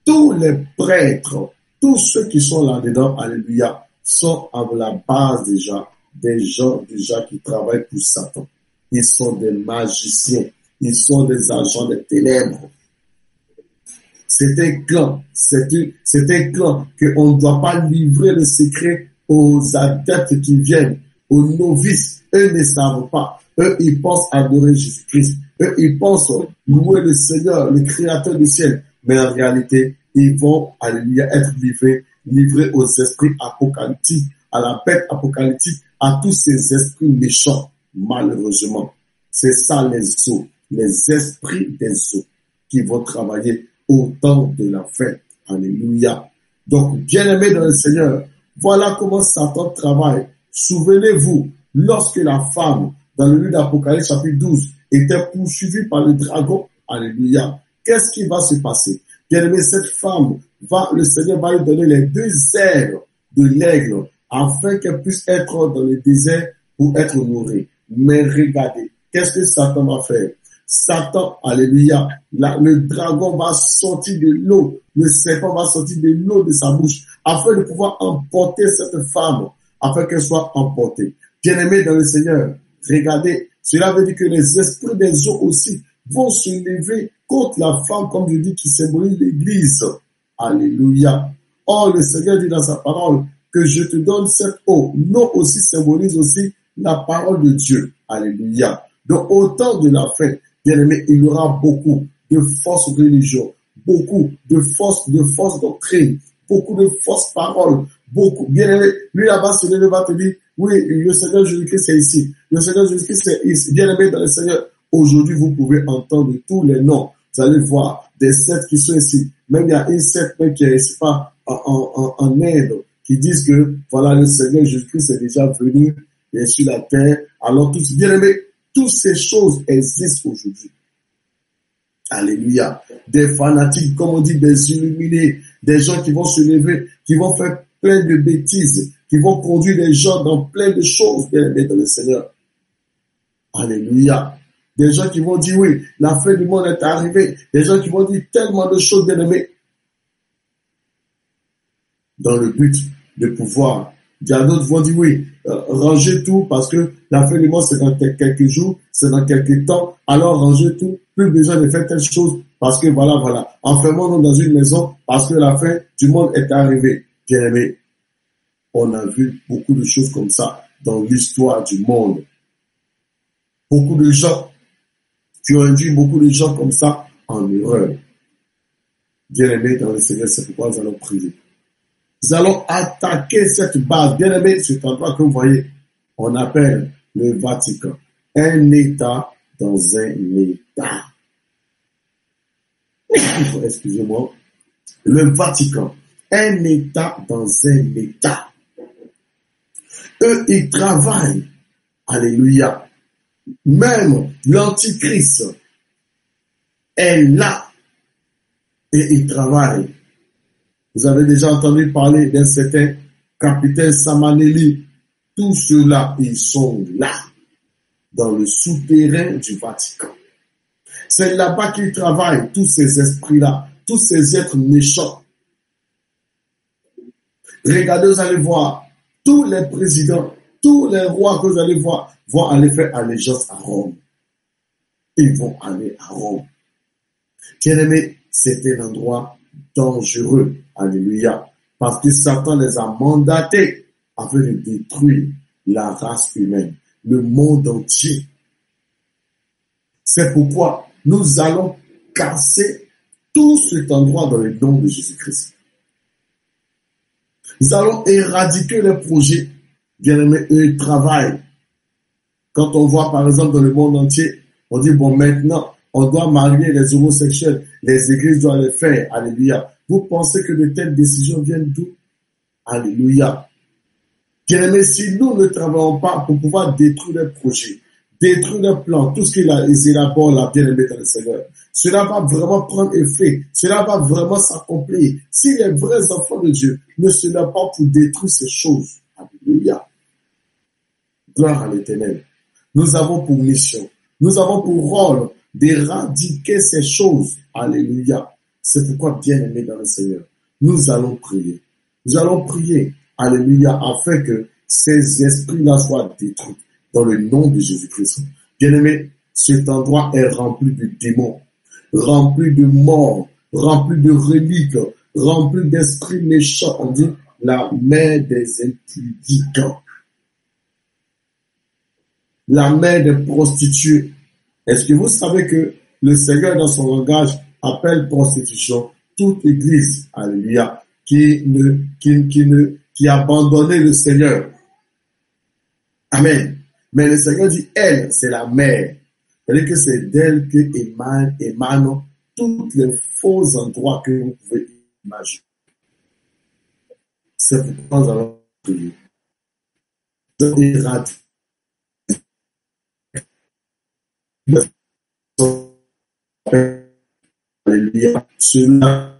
Tous les prêtres, tous ceux qui sont là-dedans, Alléluia, sont à la base déjà des gens déjà qui travaillent pour Satan. Ils sont des magiciens, ils sont des agents des ténèbres. C'est un clan qu'on ne doit pas livrer le secret aux adeptes qui viennent, aux novices. Eux ne savent pas. Eux, ils pensent adorer Jésus-Christ. Eux, ils pensent louer le Seigneur, le Créateur du ciel. Mais en réalité, ils vont, alléluia, être livrés aux esprits apocalyptiques, à la bête apocalyptique, à tous ces esprits méchants, malheureusement. C'est ça les eaux, les esprits des eaux qui vont travailler au temps de la fin. Alléluia. Donc, bien-aimés dans le Seigneur, voilà comment Satan travaille. Souvenez-vous, lorsque la femme, dans le livre d'Apocalypse chapitre 12, était poursuivie par le dragon, alléluia, qu'est-ce qui va se passer? Bien-aimé, cette femme, le Seigneur va lui donner les 2 ailes de l'aigle, afin qu'elle puisse être dans le désert pour être nourrie. Mais regardez, qu'est-ce que Satan va faire? Satan, alléluia, le dragon va sortir de l'eau, le serpent va sortir de l'eau de sa bouche, afin de pouvoir emporter cette femme, afin qu'elle soit emportée. Bien-aimés dans le Seigneur, regardez, cela veut dire que les esprits des eaux aussi vont se lever contre la femme, comme je dis, qui symbolise l'Église. Alléluia. Or, le Seigneur dit dans sa parole que je te donne cette eau. L'eau aussi symbolise aussi la parole de Dieu. Alléluia. Donc, au temps de la fin, bien aimé, il y aura beaucoup de fausses religions, beaucoup de fausses doctrines, beaucoup de fausses paroles, beaucoup. Bien aimé, lui là-bas, celui-là va te dire, oui, le Seigneur Jésus-Christ est ici. Le Seigneur Jésus-Christ est ici. Bien aimé dans le Seigneur, aujourd'hui, vous pouvez entendre tous les noms. Vous allez voir des sectes qui sont ici. Même il y a une secte qui est ici, pas en Inde, qui disent que, voilà, le Seigneur Jésus-Christ est déjà venu sur la terre. Alors, bien aimé, toutes ces choses existent aujourd'hui. Alléluia. Des fanatiques, comme on dit, des illuminés, des gens qui vont se lever, qui vont faire plein de bêtises, qui vont conduire les gens dans plein de choses, bien aimé dans le Seigneur. Alléluia. Des gens qui vont dire, oui, la fin du monde est arrivée. Des gens qui vont dire tellement de choses, bien aimé, dans le but de pouvoir. Il y a d'autres qui vont dire, oui, rangez tout parce que la fin du monde, c'est dans quelques jours, c'est dans quelques temps. Alors, rangez tout. Plus besoin de faire telle chose parce que voilà. Enfermons-nous dans une maison parce que la fin du monde est arrivée. Bien aimé, on a vu beaucoup de choses comme ça dans l'histoire du monde. Beaucoup de gens qui ont induit beaucoup de gens comme ça en erreur. Bien aimé dans le Seigneur, c'est pourquoi nous allons prier. Nous allons attaquer cette base. Bien aimé, cet endroit que vous voyez, on appelle le Vatican. Un État dans un État. Excusez-moi. Le Vatican. Un État dans un État. Eux, ils travaillent. Alléluia. Même l'Antichrist est là et il travaille. Vous avez déjà entendu parler d'un certain capitaine Samanelli. Tous ceux-là, ils sont là, dans le souterrain du Vatican. C'est là-bas qu'ils travaillent, tous ces esprits-là, tous ces êtres méchants. Regardez, vous allez voir, tous les présidents, tous les rois que vous allez voir, vont aller faire allégeance à Rome. Ils vont aller à Rome. Bien-aimés, c'est un endroit dangereux. Alléluia. Parce que Satan les a mandatés afin de détruire la race humaine, le monde entier. C'est pourquoi nous allons casser tout cet endroit dans le nom de Jésus-Christ. Nous allons éradiquer les projets. Bien-aimés, eux, ils travaillent. Quand on voit, par exemple, dans le monde entier, on dit, bon, maintenant, on doit marier les homosexuels. Les églises doivent le faire. Alléluia. Vous pensez que de telles décisions viennent d'où? Alléluia. Bien-aimés, si nous ne travaillons pas pour pouvoir détruire les projets, détruire leur plan, tout ce qu'ils élaborent, la bien-aimée dans le Seigneur. Cela va vraiment prendre effet. Cela va vraiment s'accomplir. Si les vrais enfants de Dieu ne se lèvent pas pour détruire ces choses, alléluia. Gloire à l'Éternel. Nous avons pour mission, nous avons pour rôle d'éradiquer ces choses. Alléluia. C'est pourquoi, bien-aimés dans le Seigneur, nous allons prier. Nous allons prier, alléluia, afin que ces esprits-là soient détruits dans le nom de Jésus-Christ. Bien-aimés, cet endroit est rempli de démons, rempli de morts, rempli de reliques, rempli d'esprits méchants. On dit la mère des impudiques, la mère des prostituées. Est-ce que vous savez que le Seigneur, dans son langage, appelle prostitution toute église, alléluia, qui a abandonné le Seigneur. Amen. Mais le Seigneur dit, elle, c'est la mère. C'est-à-dire que c'est d'elle que émanent tous les faux endroits que vous pouvez imaginer. C'est pourquoi nous allons prier. Alléluia. Cela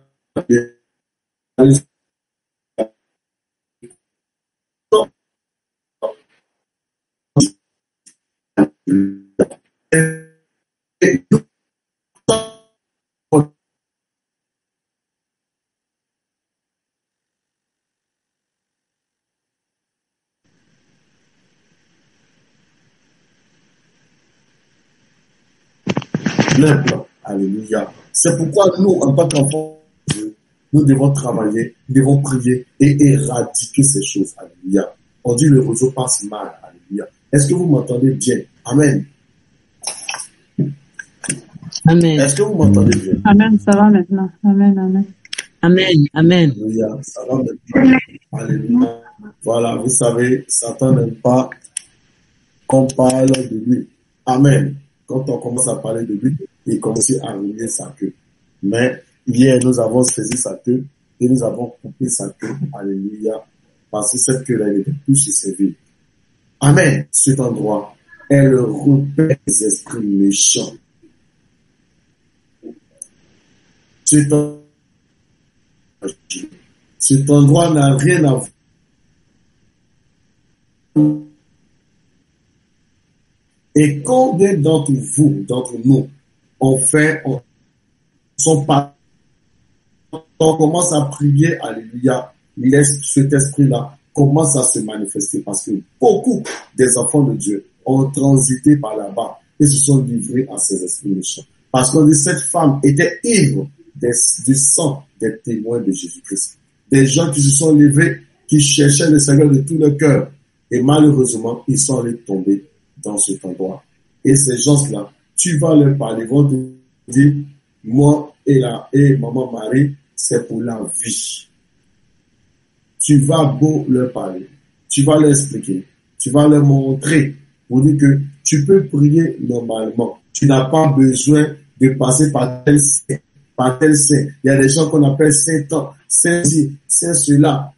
alléluia. C'est pourquoi nous, en tant qu'enfants de Dieu, nous devons travailler, nous devons prier et éradiquer ces choses. Alléluia. On dit le réseau passe mal. Alléluia. Est-ce que vous m'entendez bien? Amen. Amen. Est-ce que vous m'entendez bien? Amen, ça va maintenant. Amen, amen. Amen, amen. Alléluia. Ça va maintenant. Alléluia. Voilà, vous savez, Satan n'aime pas qu'on parle de lui. Amen. Quand on commence à parler de lui, il commence à ruiner sa queue. Mais hier, nous avons saisi sa queue et nous avons coupé sa queue. Alléluia. Parce que cette queue-là n'était plus sur ses vies. Amen. Cet endroit est le repère des esprits méchants. Cet endroit n'a rien à voir. Et combien d'entre vous, d'entre nous, on commence à prier, alléluia, cet esprit-là commence à se manifester parce que beaucoup des enfants de Dieu ont transité par là-bas et se sont livrés à ces esprits méchants. Parce que cette femme était ivre du sang des témoins de Jésus-Christ. Des gens qui se sont levés, qui cherchaient le Seigneur de tout leur cœur. Et malheureusement, ils sont allés tomber dans cet endroit. Et ces gens-là, tu vas leur parler, ils vont te dire, moi et maman Marie, c'est pour la vie. Tu vas beau leur parler, tu vas leur expliquer, tu vas leur montrer pour dire que tu peux prier normalement. Tu n'as pas besoin de passer par tel saint, par tel saint. Il y a des gens qu'on appelle saint-temps, saint-ci, saint-cela,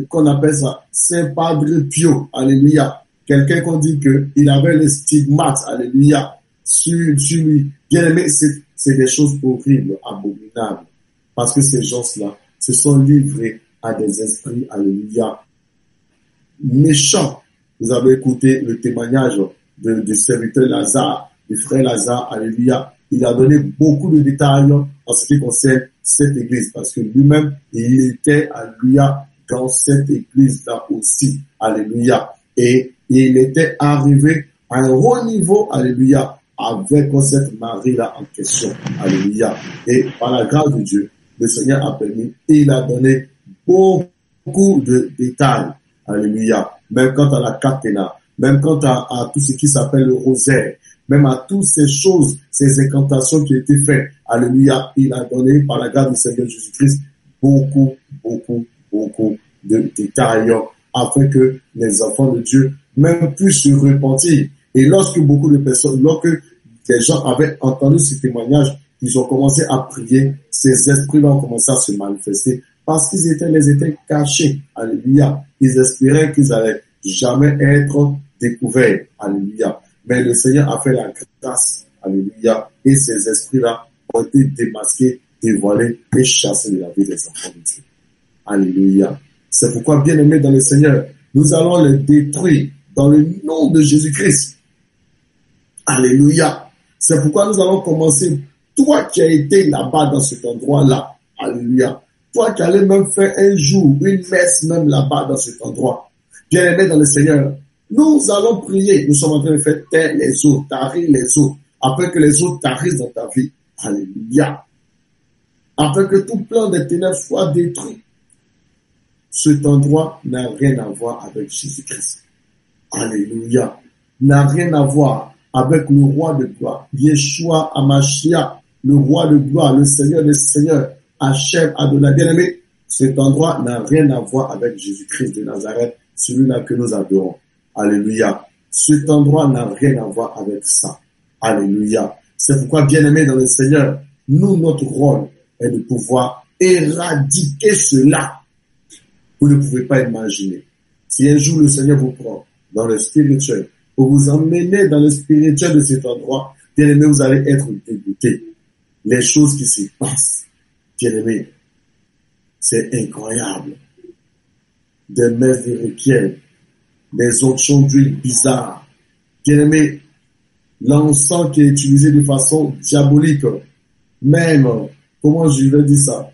qu'on appelle ça Saint-Padre Pio, alléluia. Quelqu'un qu'on dit qu'il avait les stigmates, alléluia, sur lui. Bien aimé, c'est des choses horribles, abominables. Parce que ces gens-là se sont livrés à des esprits, alléluia, méchants. Vous avez écouté le témoignage du serviteur Lazare, du frère Lazare, alléluia. Il a donné beaucoup de détails en ce qui concerne cette église, parce que lui-même, il était, alléluia, dans cette église-là aussi, alléluia. Et il était arrivé à un haut niveau, alléluia, avec cette Marie-là en question, alléluia. Et par la grâce de Dieu, le Seigneur a permis, et il a donné beaucoup de détails, alléluia. Même quant à la catena, même quant à tout ce qui s'appelle le rosaire, même à toutes ces choses, ces incantations qui ont été faites, alléluia, il a donné par la grâce du Seigneur Jésus-Christ beaucoup de détails afin que les enfants de Dieu même puissent se repentir. Et lorsque beaucoup de personnes, lorsque les gens avaient entendu ce témoignage, ils ont commencé à prier, ces esprits-là ont commencé à se manifester parce qu'ils les étaient cachés. Alléluia. Ils espéraient qu'ils allaient jamais être découverts. Alléluia. Mais le Seigneur a fait la grâce, alléluia, et ces esprits-là ont été démasqués, dévoilés et chassés de la vie des enfants de Dieu. Alléluia. C'est pourquoi, bien-aimés dans le Seigneur, nous allons les détruire dans le nom de Jésus-Christ. Alléluia. C'est pourquoi nous allons commencer. Toi qui as été là-bas dans cet endroit-là, alléluia. Toi qui allais même faire un jour, une messe même là-bas dans cet endroit. Bien-aimés dans le Seigneur, nous allons prier. Nous sommes en train de faire taire les eaux, tarir les eaux, afin que les eaux tarissent dans ta vie. Alléluia. Afin que tout plan des ténèbres soit détruit. Cet endroit n'a rien à voir avec Jésus-Christ. Alléluia. N'a rien à voir avec le roi de gloire, Yeshua Hamashiach, le roi de gloire, le Seigneur des Seigneurs, Hachem Adonai. Bien-aimé, cet endroit n'a rien à voir avec Jésus-Christ de Nazareth, celui-là que nous adorons. Alléluia. Cet endroit n'a rien à voir avec ça. Alléluia. C'est pourquoi, bien-aimé dans le Seigneur, nous, notre rôle est de pouvoir éradiquer cela. Vous ne pouvez pas imaginer. Si un jour le Seigneur vous prend dans le spirituel, pour vous emmener dans le spirituel de cet endroit, bien-aimé, vous allez être dégoûté. Les choses qui s'y passent, bien-aimé, c'est incroyable. Des messes de requiem, des onctions d'huile bizarres. Bien-aimé, l'encens qui est utilisé de façon diabolique, même, comment je vais dire ça,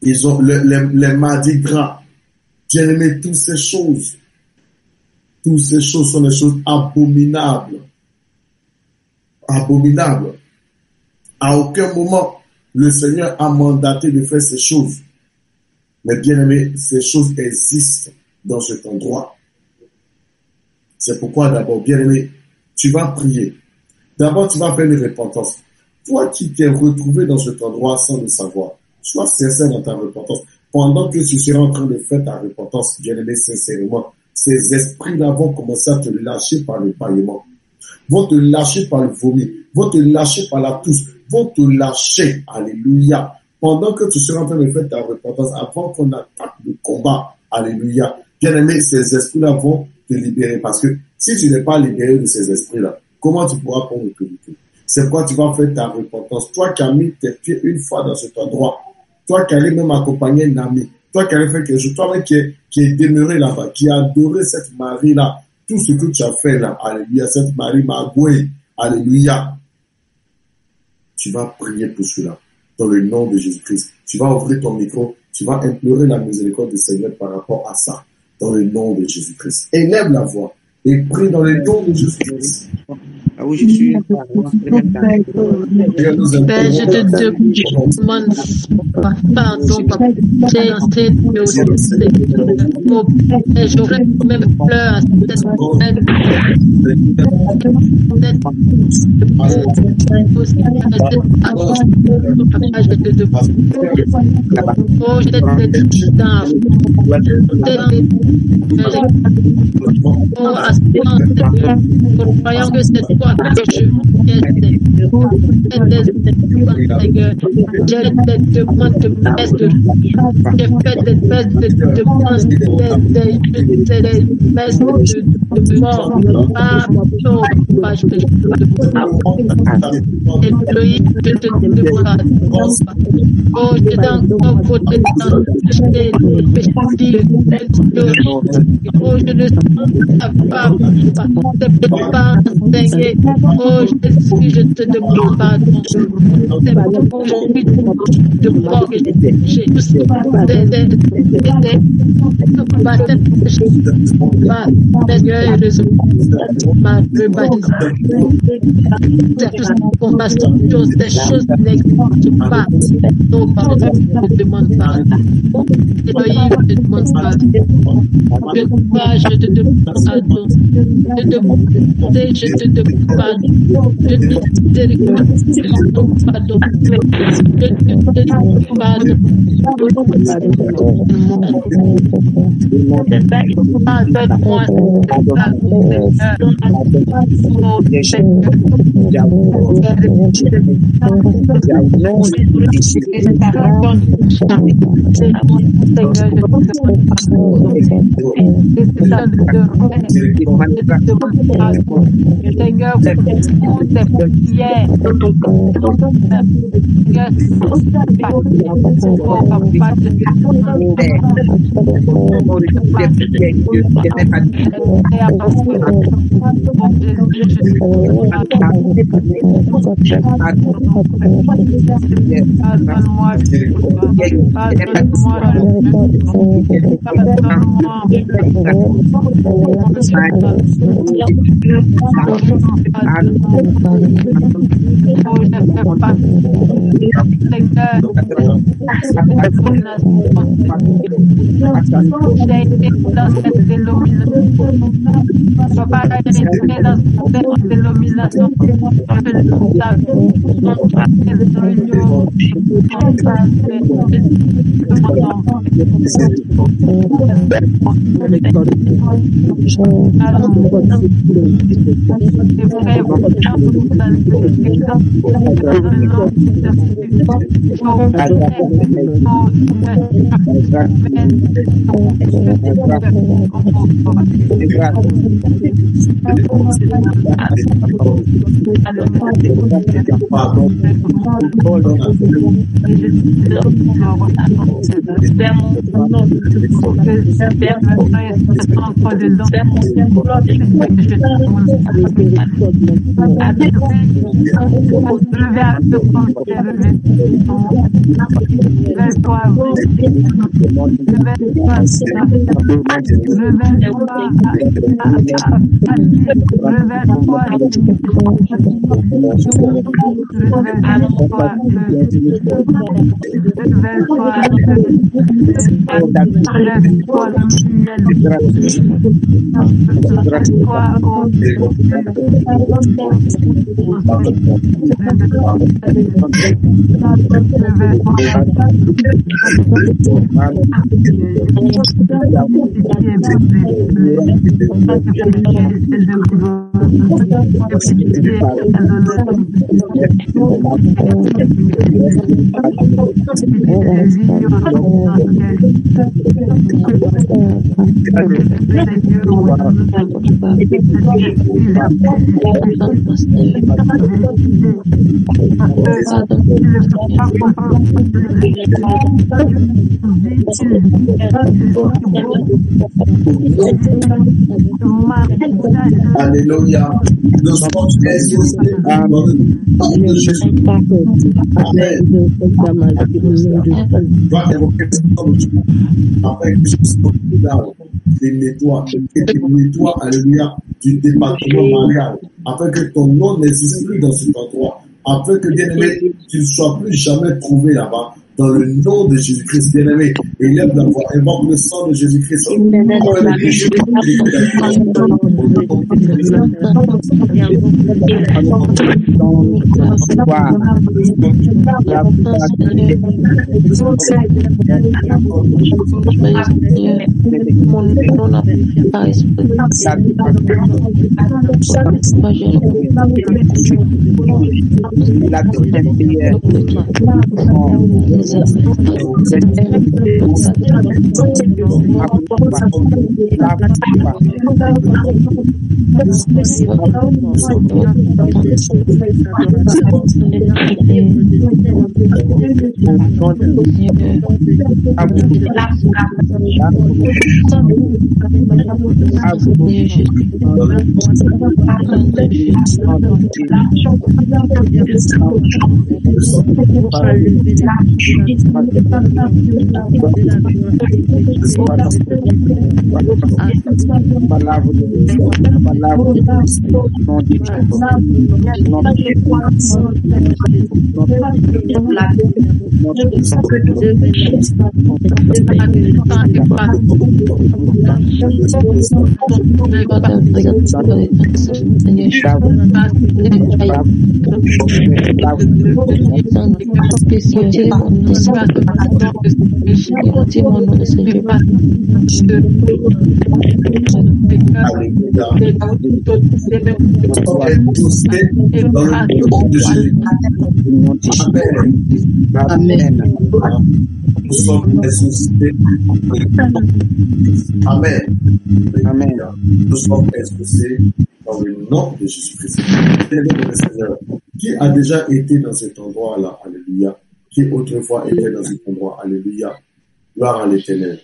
ils ont les mardis gras. Bien-aimé, toutes ces choses sont des choses abominables. Abominables. À aucun moment, le Seigneur a mandaté de faire ces choses. Mais bien aimé, ces choses existent dans cet endroit. C'est pourquoi d'abord, bien aimé, tu vas prier. D'abord, tu vas faire une repentance. Toi qui t'es retrouvé dans cet endroit sans le savoir, sois sincère dans ta repentance. Pendant que tu seras en train de faire ta repentance, bien aimé, sincèrement, ces esprits-là vont commencer à te lâcher par le bâillement, vont te lâcher par le vomi, vont te lâcher par la tousse, vont te lâcher, alléluia, pendant que tu seras en train de faire ta repentance, avant qu'on attaque le combat, alléluia. Bien aimé, ces esprits-là vont te libérer, parce que si tu n'es pas libéré de ces esprits-là, comment tu pourras prendre l'autorité? C'est pourquoi tu vas faire ta repentance. Toi qui as mis tes pieds une fois dans cet endroit, toi qui allais même accompagner un ami, toi qui allais faire quelque chose, toi qui est demeuré là-bas, qui a adoré cette Marie-là, tout ce que tu as fait là, alléluia, cette Marie Magoué, alléluia. Tu vas prier pour cela, dans le nom de Jésus-Christ. Tu vas ouvrir ton micro, tu vas implorer la miséricorde du Seigneur par rapport à ça, dans le nom de Jésus-Christ. Élève la voix et prie dans le nom de Jésus-Christ. Ah oui, je suis Père, je te demande pardon, j'aurais même pleuré à cette semaine. Croyant que c'est toi que je j'ai des demandes de baisse de j'ai fait des baisses de dépenses, des baisses de mort, pas je te demande. Oh, je t'en côté dans le péché. Oh, je ne sais pas, oh, je te demande pardon. C'est aujourd'hui de mort que j'ai tous ces baptêmes des choses qui n'existent pas. Donc, je te demande pardon. Elohim, je te demande pardon. Je te demande pardon. Je te demande pardon. Je te miséricorde. Pardon. Alléluia. Nous sommes exaucés dans le nom de Jésus. Amen. Va évoquer ce nom de Dieu. Après que Jésus te nettoie, alléluia, du département marial, afin que ton nom n'existe plus dans cet endroit, afin que, bien-aimé, tu ne sois plus jamais trouvé là-bas. Dans le nom de Jésus-Christ, bien-aimé, élève la voix, invoque le sang de Jésus-Christ. Amen. Nous sommes ressuscités. Amen. Amen. Nous sommes ressuscités dans le nom de Jésus-Christ. Qui a déjà été dans cet endroit-là? Alléluia. Qui autrefois était dans cet endroit? Alléluia. Gloire à l'Éternel.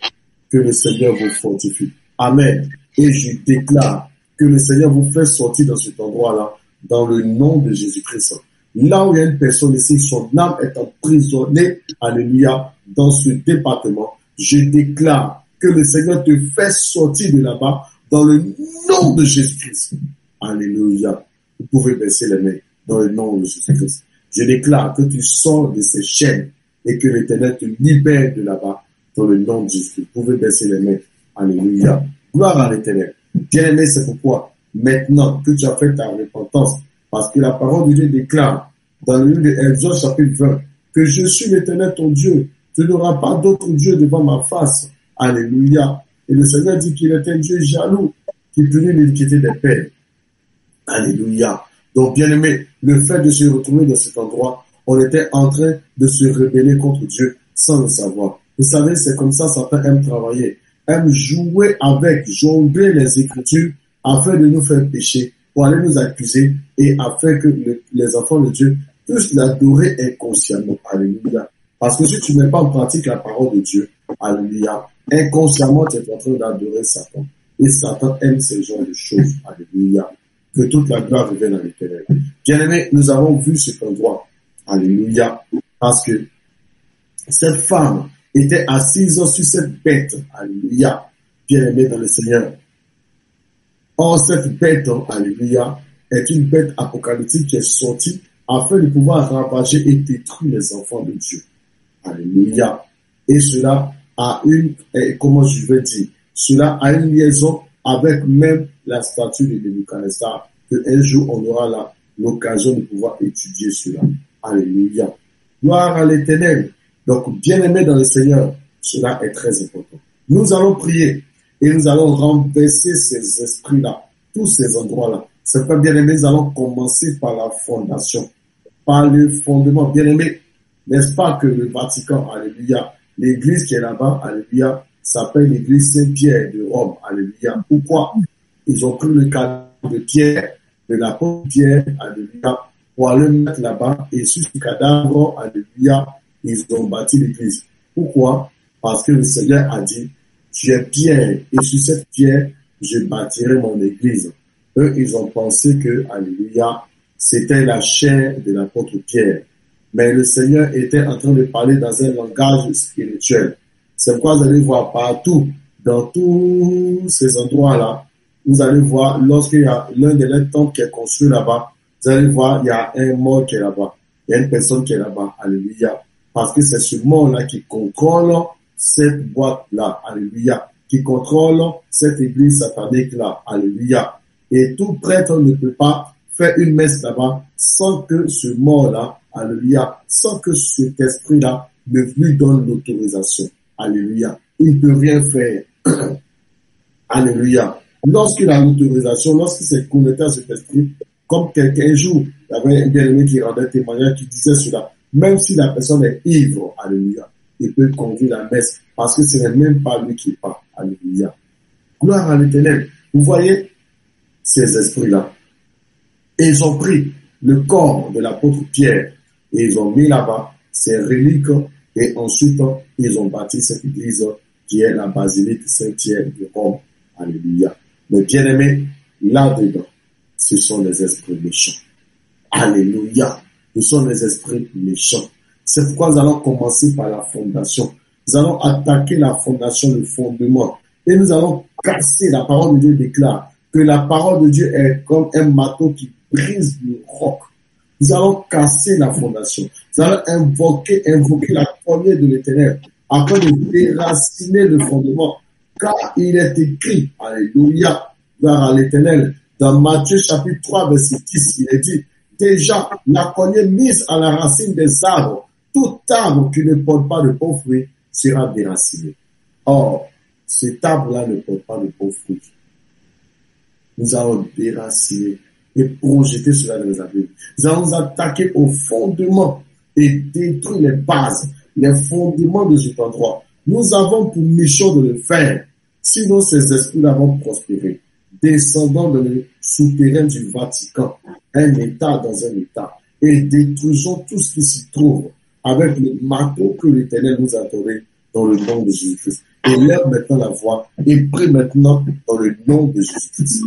Que le Seigneur vous fortifie. Amen. Et je déclare que le Seigneur vous fait sortir dans cet endroit-là dans le nom de Jésus-Christ. Là où il y a une personne ici, son âme est emprisonnée, alléluia, dans ce département, je déclare que le Seigneur te fait sortir de là-bas dans le nom de Jésus-Christ. Alléluia. Vous pouvez baisser les mains dans le nom de Jésus-Christ. Je déclare que tu sors de ces chaînes et que l'Éternel te libère de là-bas dans le nom de Jésus-Christ. Vous pouvez baisser les mains. Alléluia. Gloire à l'Éternel. Bien-aimé, c'est pourquoi maintenant que tu as fait ta repentance, parce que la parole de Dieu déclare dans le livre d'Exode chapitre 20 que je suis l'Éternel ton Dieu. Tu n'auras pas d'autre Dieu devant ma face. Alléluia. Et le Seigneur dit qu'il est un Dieu jaloux qui punit l'iniquité des pères. Alléluia. Donc, bien aimé, le fait de se retrouver dans cet endroit, on était en train de se rebeller contre Dieu sans le savoir. Vous savez, c'est comme ça, certains aiment travailler, aiment jouer avec, jongler les Écritures afin de nous faire pécher, pour aller nous accuser et afin que les enfants de Dieu puissent l'adorer inconsciemment. Alléluia. Parce que si tu ne mets pas en pratique la parole de Dieu, alléluia, inconsciemment tu es en train d'adorer Satan. Et Satan aime ce genre de choses. Alléluia. Que toute la gloire revienne à l'Éternel. Bien-aimés, nous avons vu cet endroit. Alléluia. Parce que cette femme était assise sur cette bête. Alléluia. Bien-aimés dans le Seigneur. Or, cette bête, alléluia, est une bête apocalyptique qui est sortie afin de pouvoir ravager et détruire les enfants de Dieu. Alléluia. Et cela a cela a une liaison avec même la statue de Nebuchadnezzar, qu'un jour on aura l'occasion de pouvoir étudier cela. Alléluia. Gloire à l'Éternel. Donc, bien-aimé dans le Seigneur, cela est très important. Nous allons prier. Et nous allons renverser ces esprits-là, tous ces endroits-là. C'est pas bien aimé, nous allons commencer par la fondation, par le fondement. Bien aimé, n'est-ce pas que le Vatican, alléluia, l'église qui est là-bas, alléluia, s'appelle l'église Saint-Pierre de Rome, alléluia. Pourquoi? Ils ont pris le cadavre de Pierre, de l'apôtre Pierre, alléluia, pour aller mettre là-bas, et sur ce cadavre, alléluia, ils ont bâti l'église. Pourquoi? Parce que le Seigneur a dit, tu es pierre, et sur cette pierre, je bâtirai mon église. Eux, ils ont pensé que, alléluia, c'était la chair de l'apôtre Pierre. Mais le Seigneur était en train de parler dans un langage spirituel. C'est pourquoi vous allez voir partout, dans tous ces endroits-là, vous allez voir, lorsqu'il y a l'un des temples qui est construit là-bas, vous allez voir, il y a un mort qui est là-bas. Il y a une personne qui est là-bas. Alléluia. Parce que c'est ce mort-là qui contrôle cette boîte-là, alléluia, qui contrôle cette église satanique-là, alléluia. Et tout prêtre ne peut pas faire une messe là-bas sans que ce mort-là, alléluia, sans que cet esprit-là ne lui donne l'autorisation, alléluia. Il ne peut rien faire, alléluia. Lorsqu'il a l'autorisation, lorsqu'il s'est connecté à cet esprit, comme un jour, il y avait un bien-aimé qui rendait témoignage qui disait cela, même si la personne est ivre, alléluia, il peut conduire la messe parce que ce n'est même pas lui qui parle. Alléluia. Gloire à l'Éternel. Vous voyez ces esprits-là. Et ils ont pris le corps de l'apôtre Pierre et ils ont mis là-bas ses reliques et ensuite ils ont bâti cette église qui est la basilique Saint-Pierre de Rome. Alléluia. Mais bien aimé, là-dedans, ce sont les esprits méchants. Alléluia. Ce sont les esprits méchants. C'est pourquoi nous allons commencer par la fondation. Nous allons attaquer la fondation, le fondement. Et nous allons casser, la parole de Dieu déclare que la parole de Dieu est comme un marteau qui brise le roc. Nous allons casser la fondation. Nous allons invoquer la poignée de l'Éternel afin de déraciner le fondement. Car il est écrit, alléluia, gloire à l'Éternel, dans Matthieu chapitre 3, verset 10, il est dit, déjà, la poignée mise à la racine des arbres, tout arbre qui ne porte pas de bons fruits sera déraciné. Or, cet arbre-là ne porte pas de bons fruits. Nous allons déraciner et projeter cela dans les abîmes. Nous allons nous attaquer au fondement et détruire les bases, les fondements de cet endroit. Nous avons pour mission de le faire. Sinon, ces esprits-là vont prospérer. Descendons dans le souterrain du Vatican, un État dans un État, et détruisons tout ce qui s'y trouve avec le marteau que l'Éternel nous a donné dans le nom de Jésus-Christ. Et lève maintenant la voix et prie maintenant dans le nom de Jésus-Christ.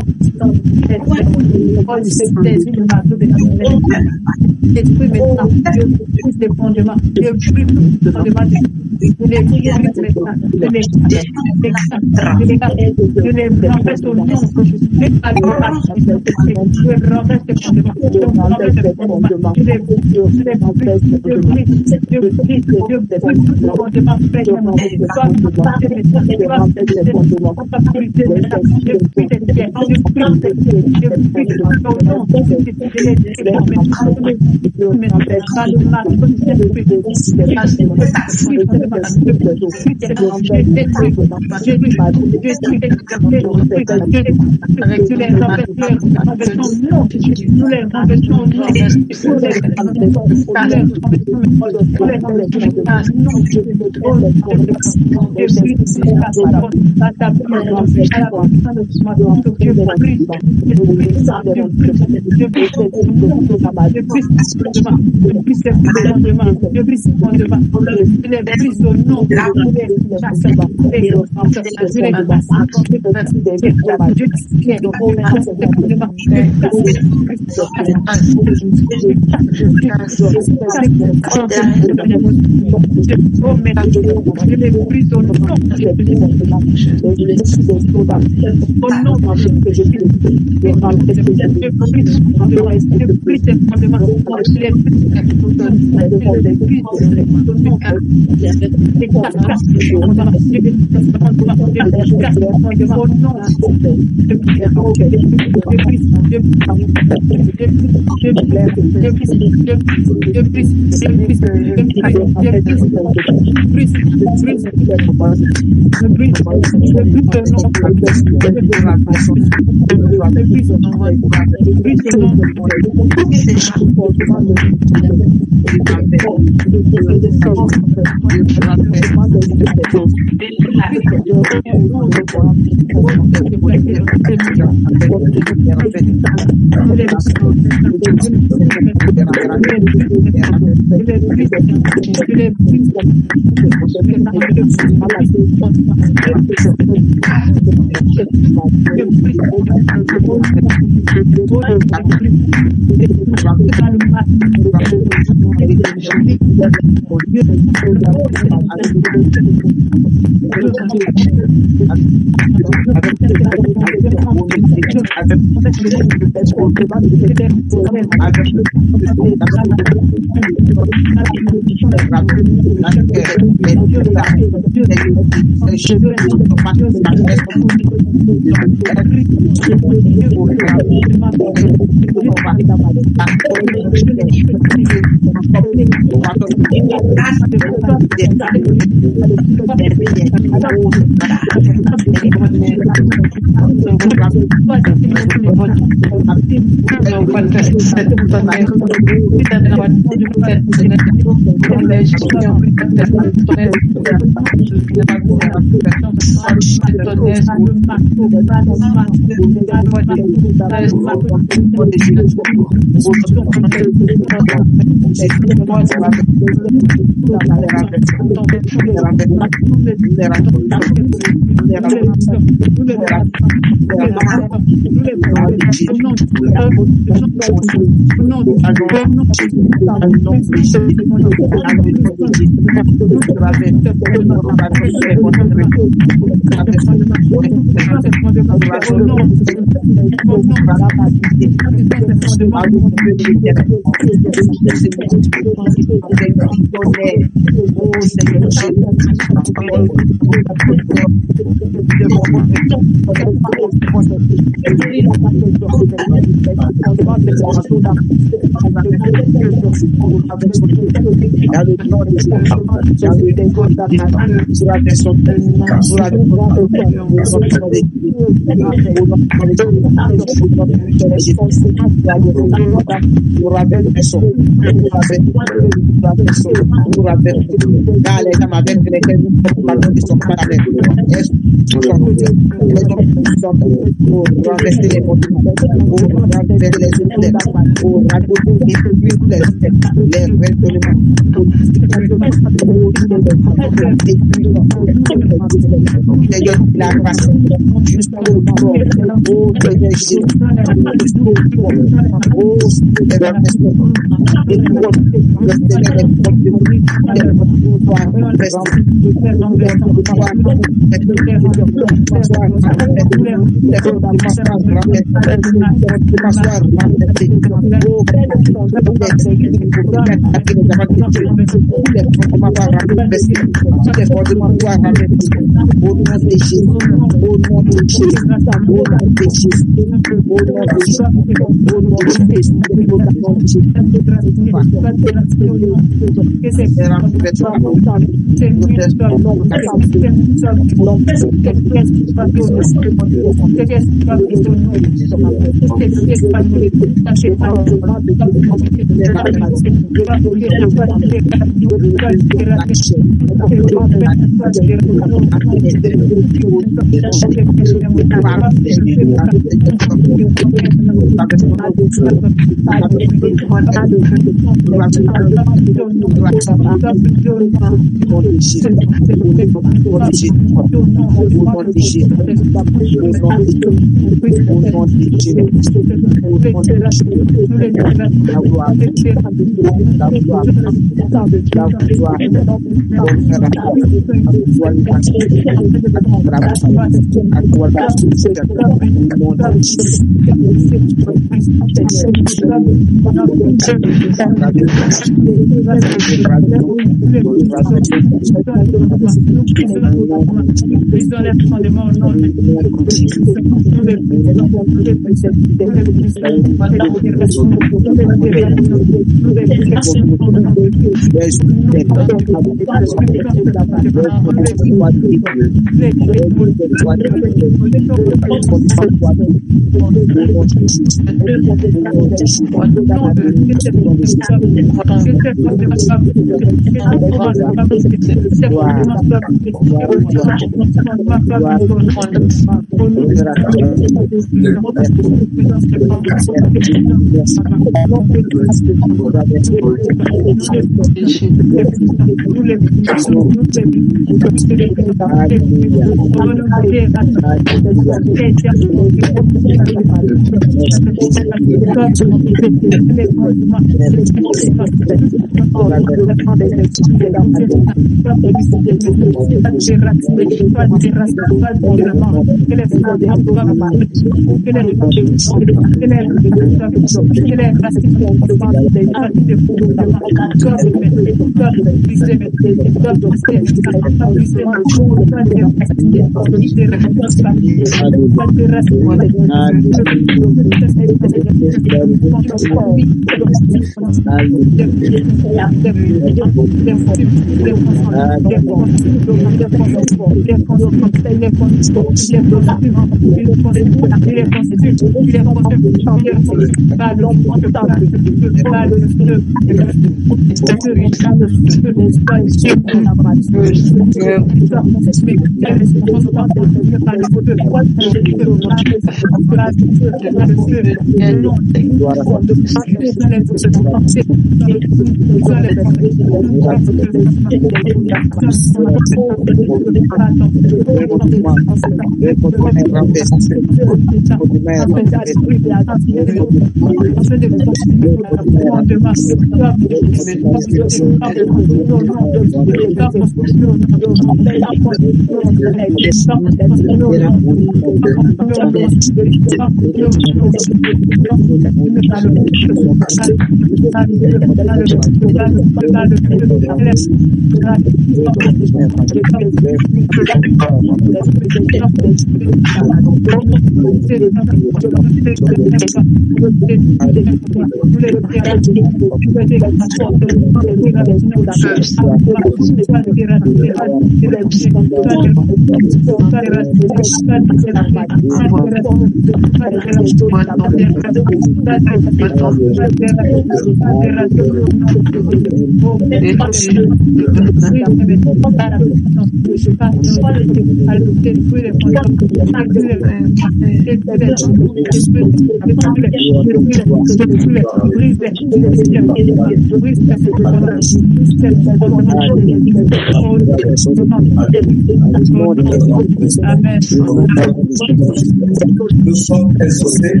Nous sommes exaucés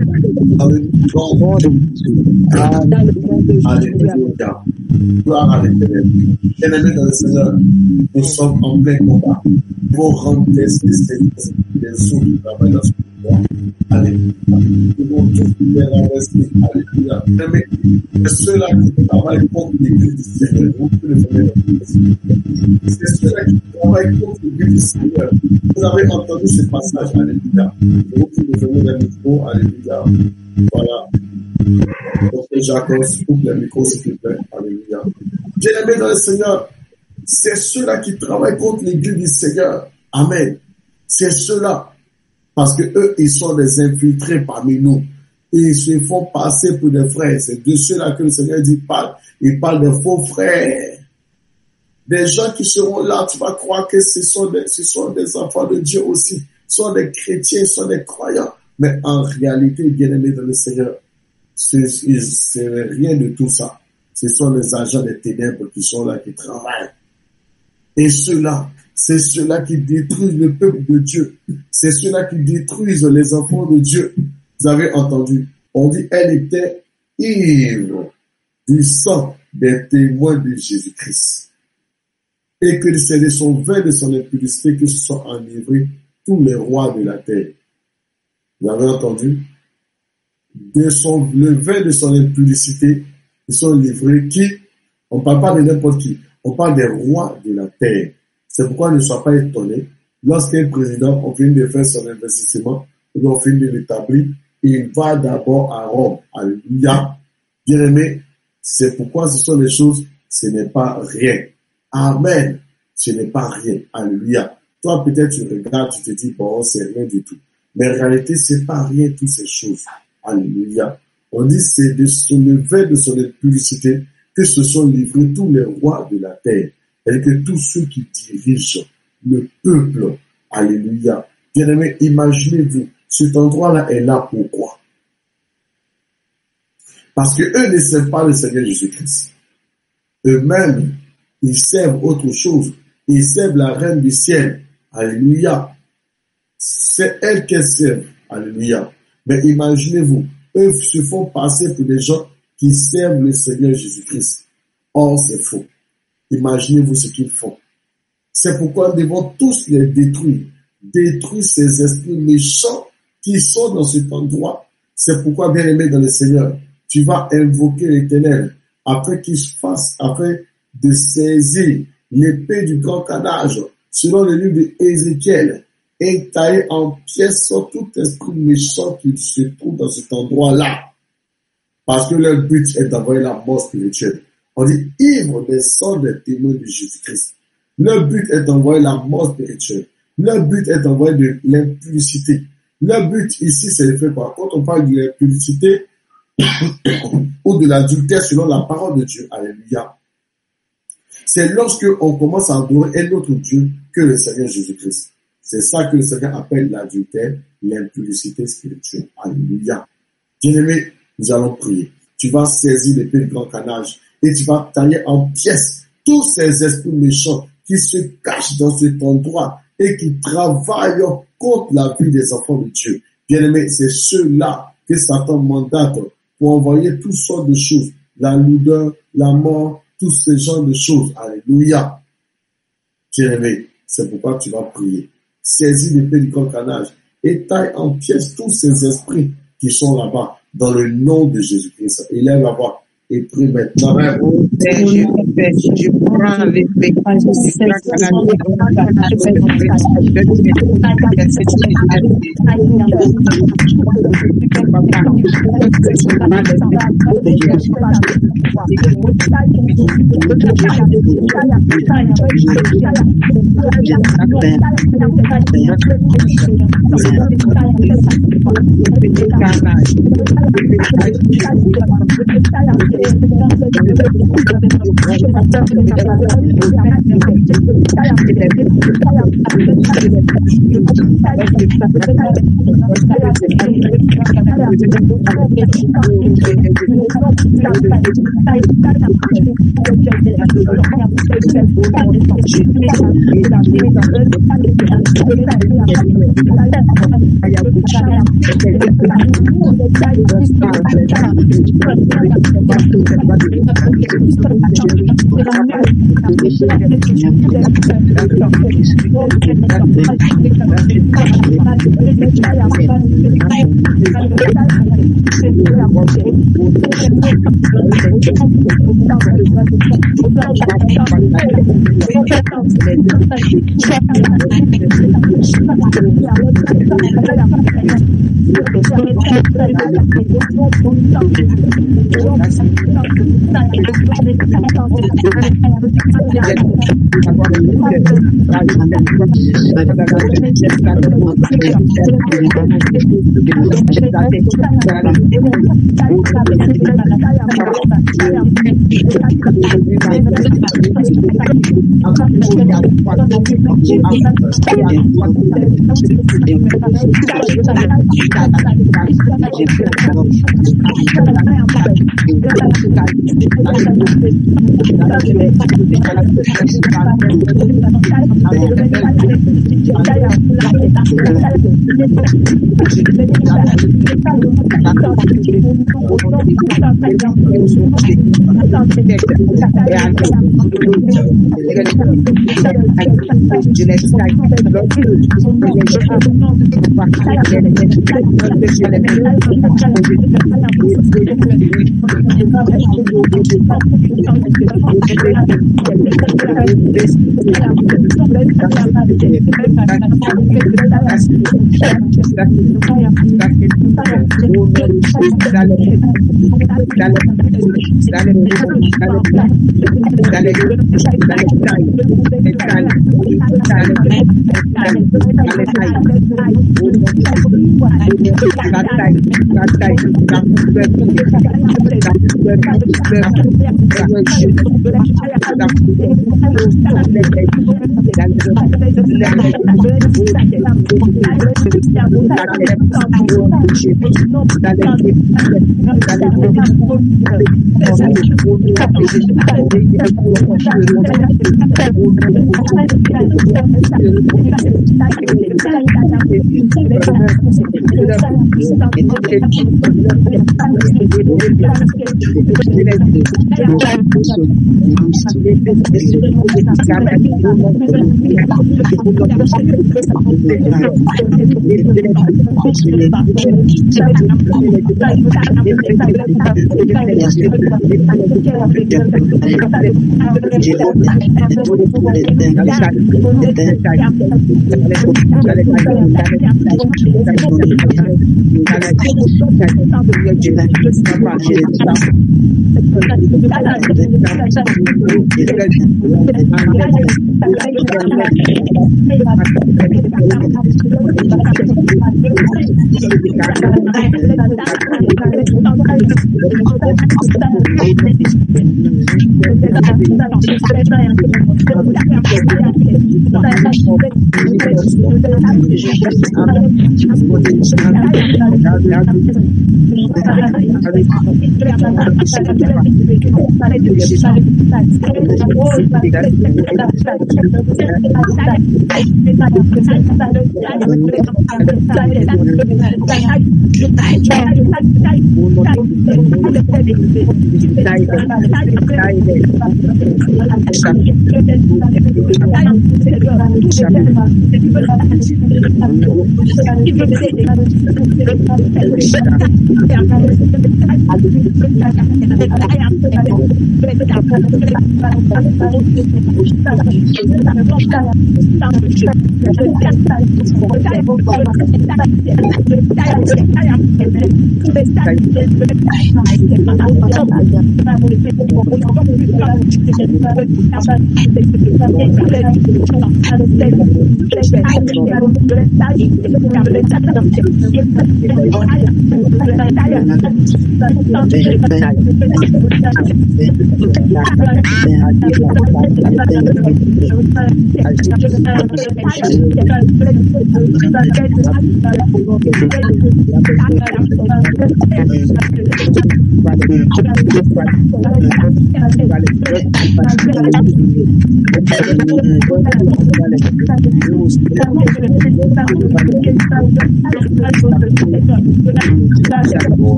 dans le monde. Alléluia. Gloire à l'Éternel. Bien-aimés dans le Seigneur, nous sommes en plein combat. Il faut rendre les eaux qui travaillent dans ce pouvoir. Alléluia. Nous devons tous faire investir. Alléluia. Mais ceux-là qui travaillent contre l'Église du Seigneur, vous pouvez le faire dans le c'est ceux-là qui travaillent contre l'Église du Seigneur. Vous avez entendu ce passage. Alléluia. Vous pouvez le faire dans le Alléluia. Voilà. Donc, Jacob, coupe le micro, s'il te plaît. Alléluia. Bien-aimés dans le Seigneur, c'est ceux-là qui travaillent contre l'Église du Seigneur. Amen. C'est ceux-là. Parce que eux, ils sont des infiltrés parmi nous. Et ils se font passer pour des frères. C'est de ceux-là que le Seigneur dit parle. Il parle de faux frères. Des gens qui seront là, tu vas croire que ce sont des enfants de Dieu aussi. Ce sont des chrétiens, ce sont des croyants. Mais en réalité, bien-aimés dans le Seigneur, c'est rien de tout ça. Ce sont les agents des ténèbres qui sont là, qui travaillent. Et ceux-là, c'est ceux-là qui détruisent le peuple de Dieu. C'est ceux-là qui détruisent les enfants de Dieu. Vous avez entendu? On dit, elle était ivre du sang des témoins de Jésus-Christ. Et que c'est de son vin, de son impudicité que se sont enivrés tous les rois de la terre. Vous avez entendu? Le vin de son impudicité, ils sont livrés qui? On ne parle pas de n'importe qui. On parle des rois de la terre. C'est pourquoi ne sois pas étonné. Lorsqu'un président, on finit de faire son investissement, on finit de l'établir, il va d'abord à Rome. Alléluia. Bien-aimé, c'est pourquoi ce sont des choses, ce n'est pas rien. Amen. Ce n'est pas rien. Alléluia. Toi, peut-être, tu regardes, tu te dis, bon, c'est rien du tout. Mais en réalité, c'est pas rien, toutes ces choses. Alléluia. On dit, c'est de son vin de son impudicité que se sont livrés tous les rois de la terre. Et que tous ceux qui dirigent le peuple. Alléluia. Bien-aimés, imaginez-vous, cet endroit-là est là pourquoi? Parce que eux ne servent pas le Seigneur Jésus-Christ. Eux-mêmes, ils servent autre chose. Ils servent la reine du ciel. Alléluia. C'est elle qu'elle servent. Alléluia. Mais imaginez-vous, eux se font passer pour des gens qui servent le Seigneur Jésus-Christ. Or, c'est faux. Imaginez-vous ce qu'ils font. C'est pourquoi nous devons tous les détruire. Détruire ces esprits méchants qui sont dans cet endroit. C'est pourquoi, bien aimé dans le Seigneur, tu vas invoquer l'Éternel afin qu'il se fasse, afin de saisir l'épée du grand carnage, selon le livre d'Ézéchiel, et tailler en pièces tout esprit méchant qui se trouve dans cet endroit-là. Parce que leur but est d'envoyer la mort spirituelle. On dit ivre des sangs des témoins de Jésus-Christ. Leur but est d'envoyer la mort spirituelle. Leur but est d'envoyer de l'impudicité. Leur but ici, c'est de faire quoi? Quand on parle de l'impudicité, ou de l'adultère selon la parole de Dieu. Alléluia. C'est lorsque on commence à adorer un autre Dieu que le Seigneur Jésus-Christ. C'est ça que le Seigneur appelle l'adultère, l'impudicité spirituelle. Alléluia. Bien-aimé, nous allons prier. Tu vas saisir l'épée de grand canage et tu vas tailler en pièces tous ces esprits méchants qui se cachent dans cet endroit et qui travaillent contre la vie des enfants de Dieu. Bien-aimé, c'est ceux-là que Satan mandate pour envoyer toutes sortes de choses. La lourdeur, la mort, tous ces genres de choses. Alléluia. Bien-aimé, c'est pourquoi tu vas prier. Saisis l'épée du grand canage et taille en pièces tous ces esprits qui sont là-bas dans le nom de Jésus-Christ. Élève la voix et prie maintenant. Je prends l'épée.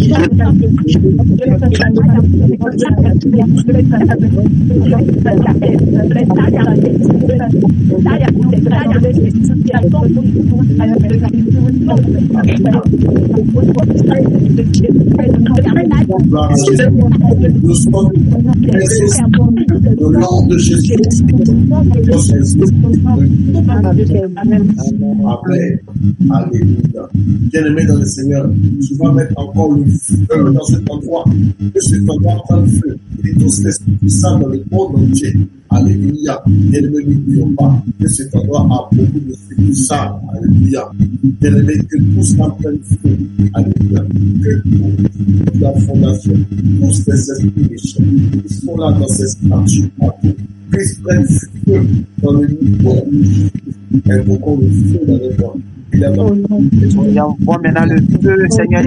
Amen. Nous sommes au nom de Jésus. Amen. Alléluia. Bien-aimé dans le Seigneur, tu vas mettre encore le feu dans cet endroit. Que cet endroit prenne feu. Et tous les puissants dans le monde entier. Alléluia. Bien-aimé, n'oublions pas que cet endroit a beaucoup de puissants. Alléluia. Bien-aimé, que tout cela prenne feu. Alléluia. Que toute la fondation, tous les esprits méchants qui sont là dans ces statues, puissent prendre feu dans le niveau. Invoquons le feu dans les voies. Et envoie maintenant le feu, Seigneur.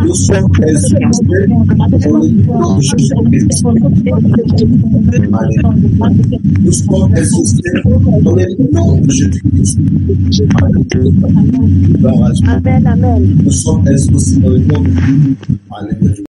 Nous sommes exaucés dans le nom de Jésus-Christ. Nous sommes exaucés dans le nom de Jésus-Christ. Amen, amen. Nous sommes exaucés dans le nom de Jésus. Alléluia.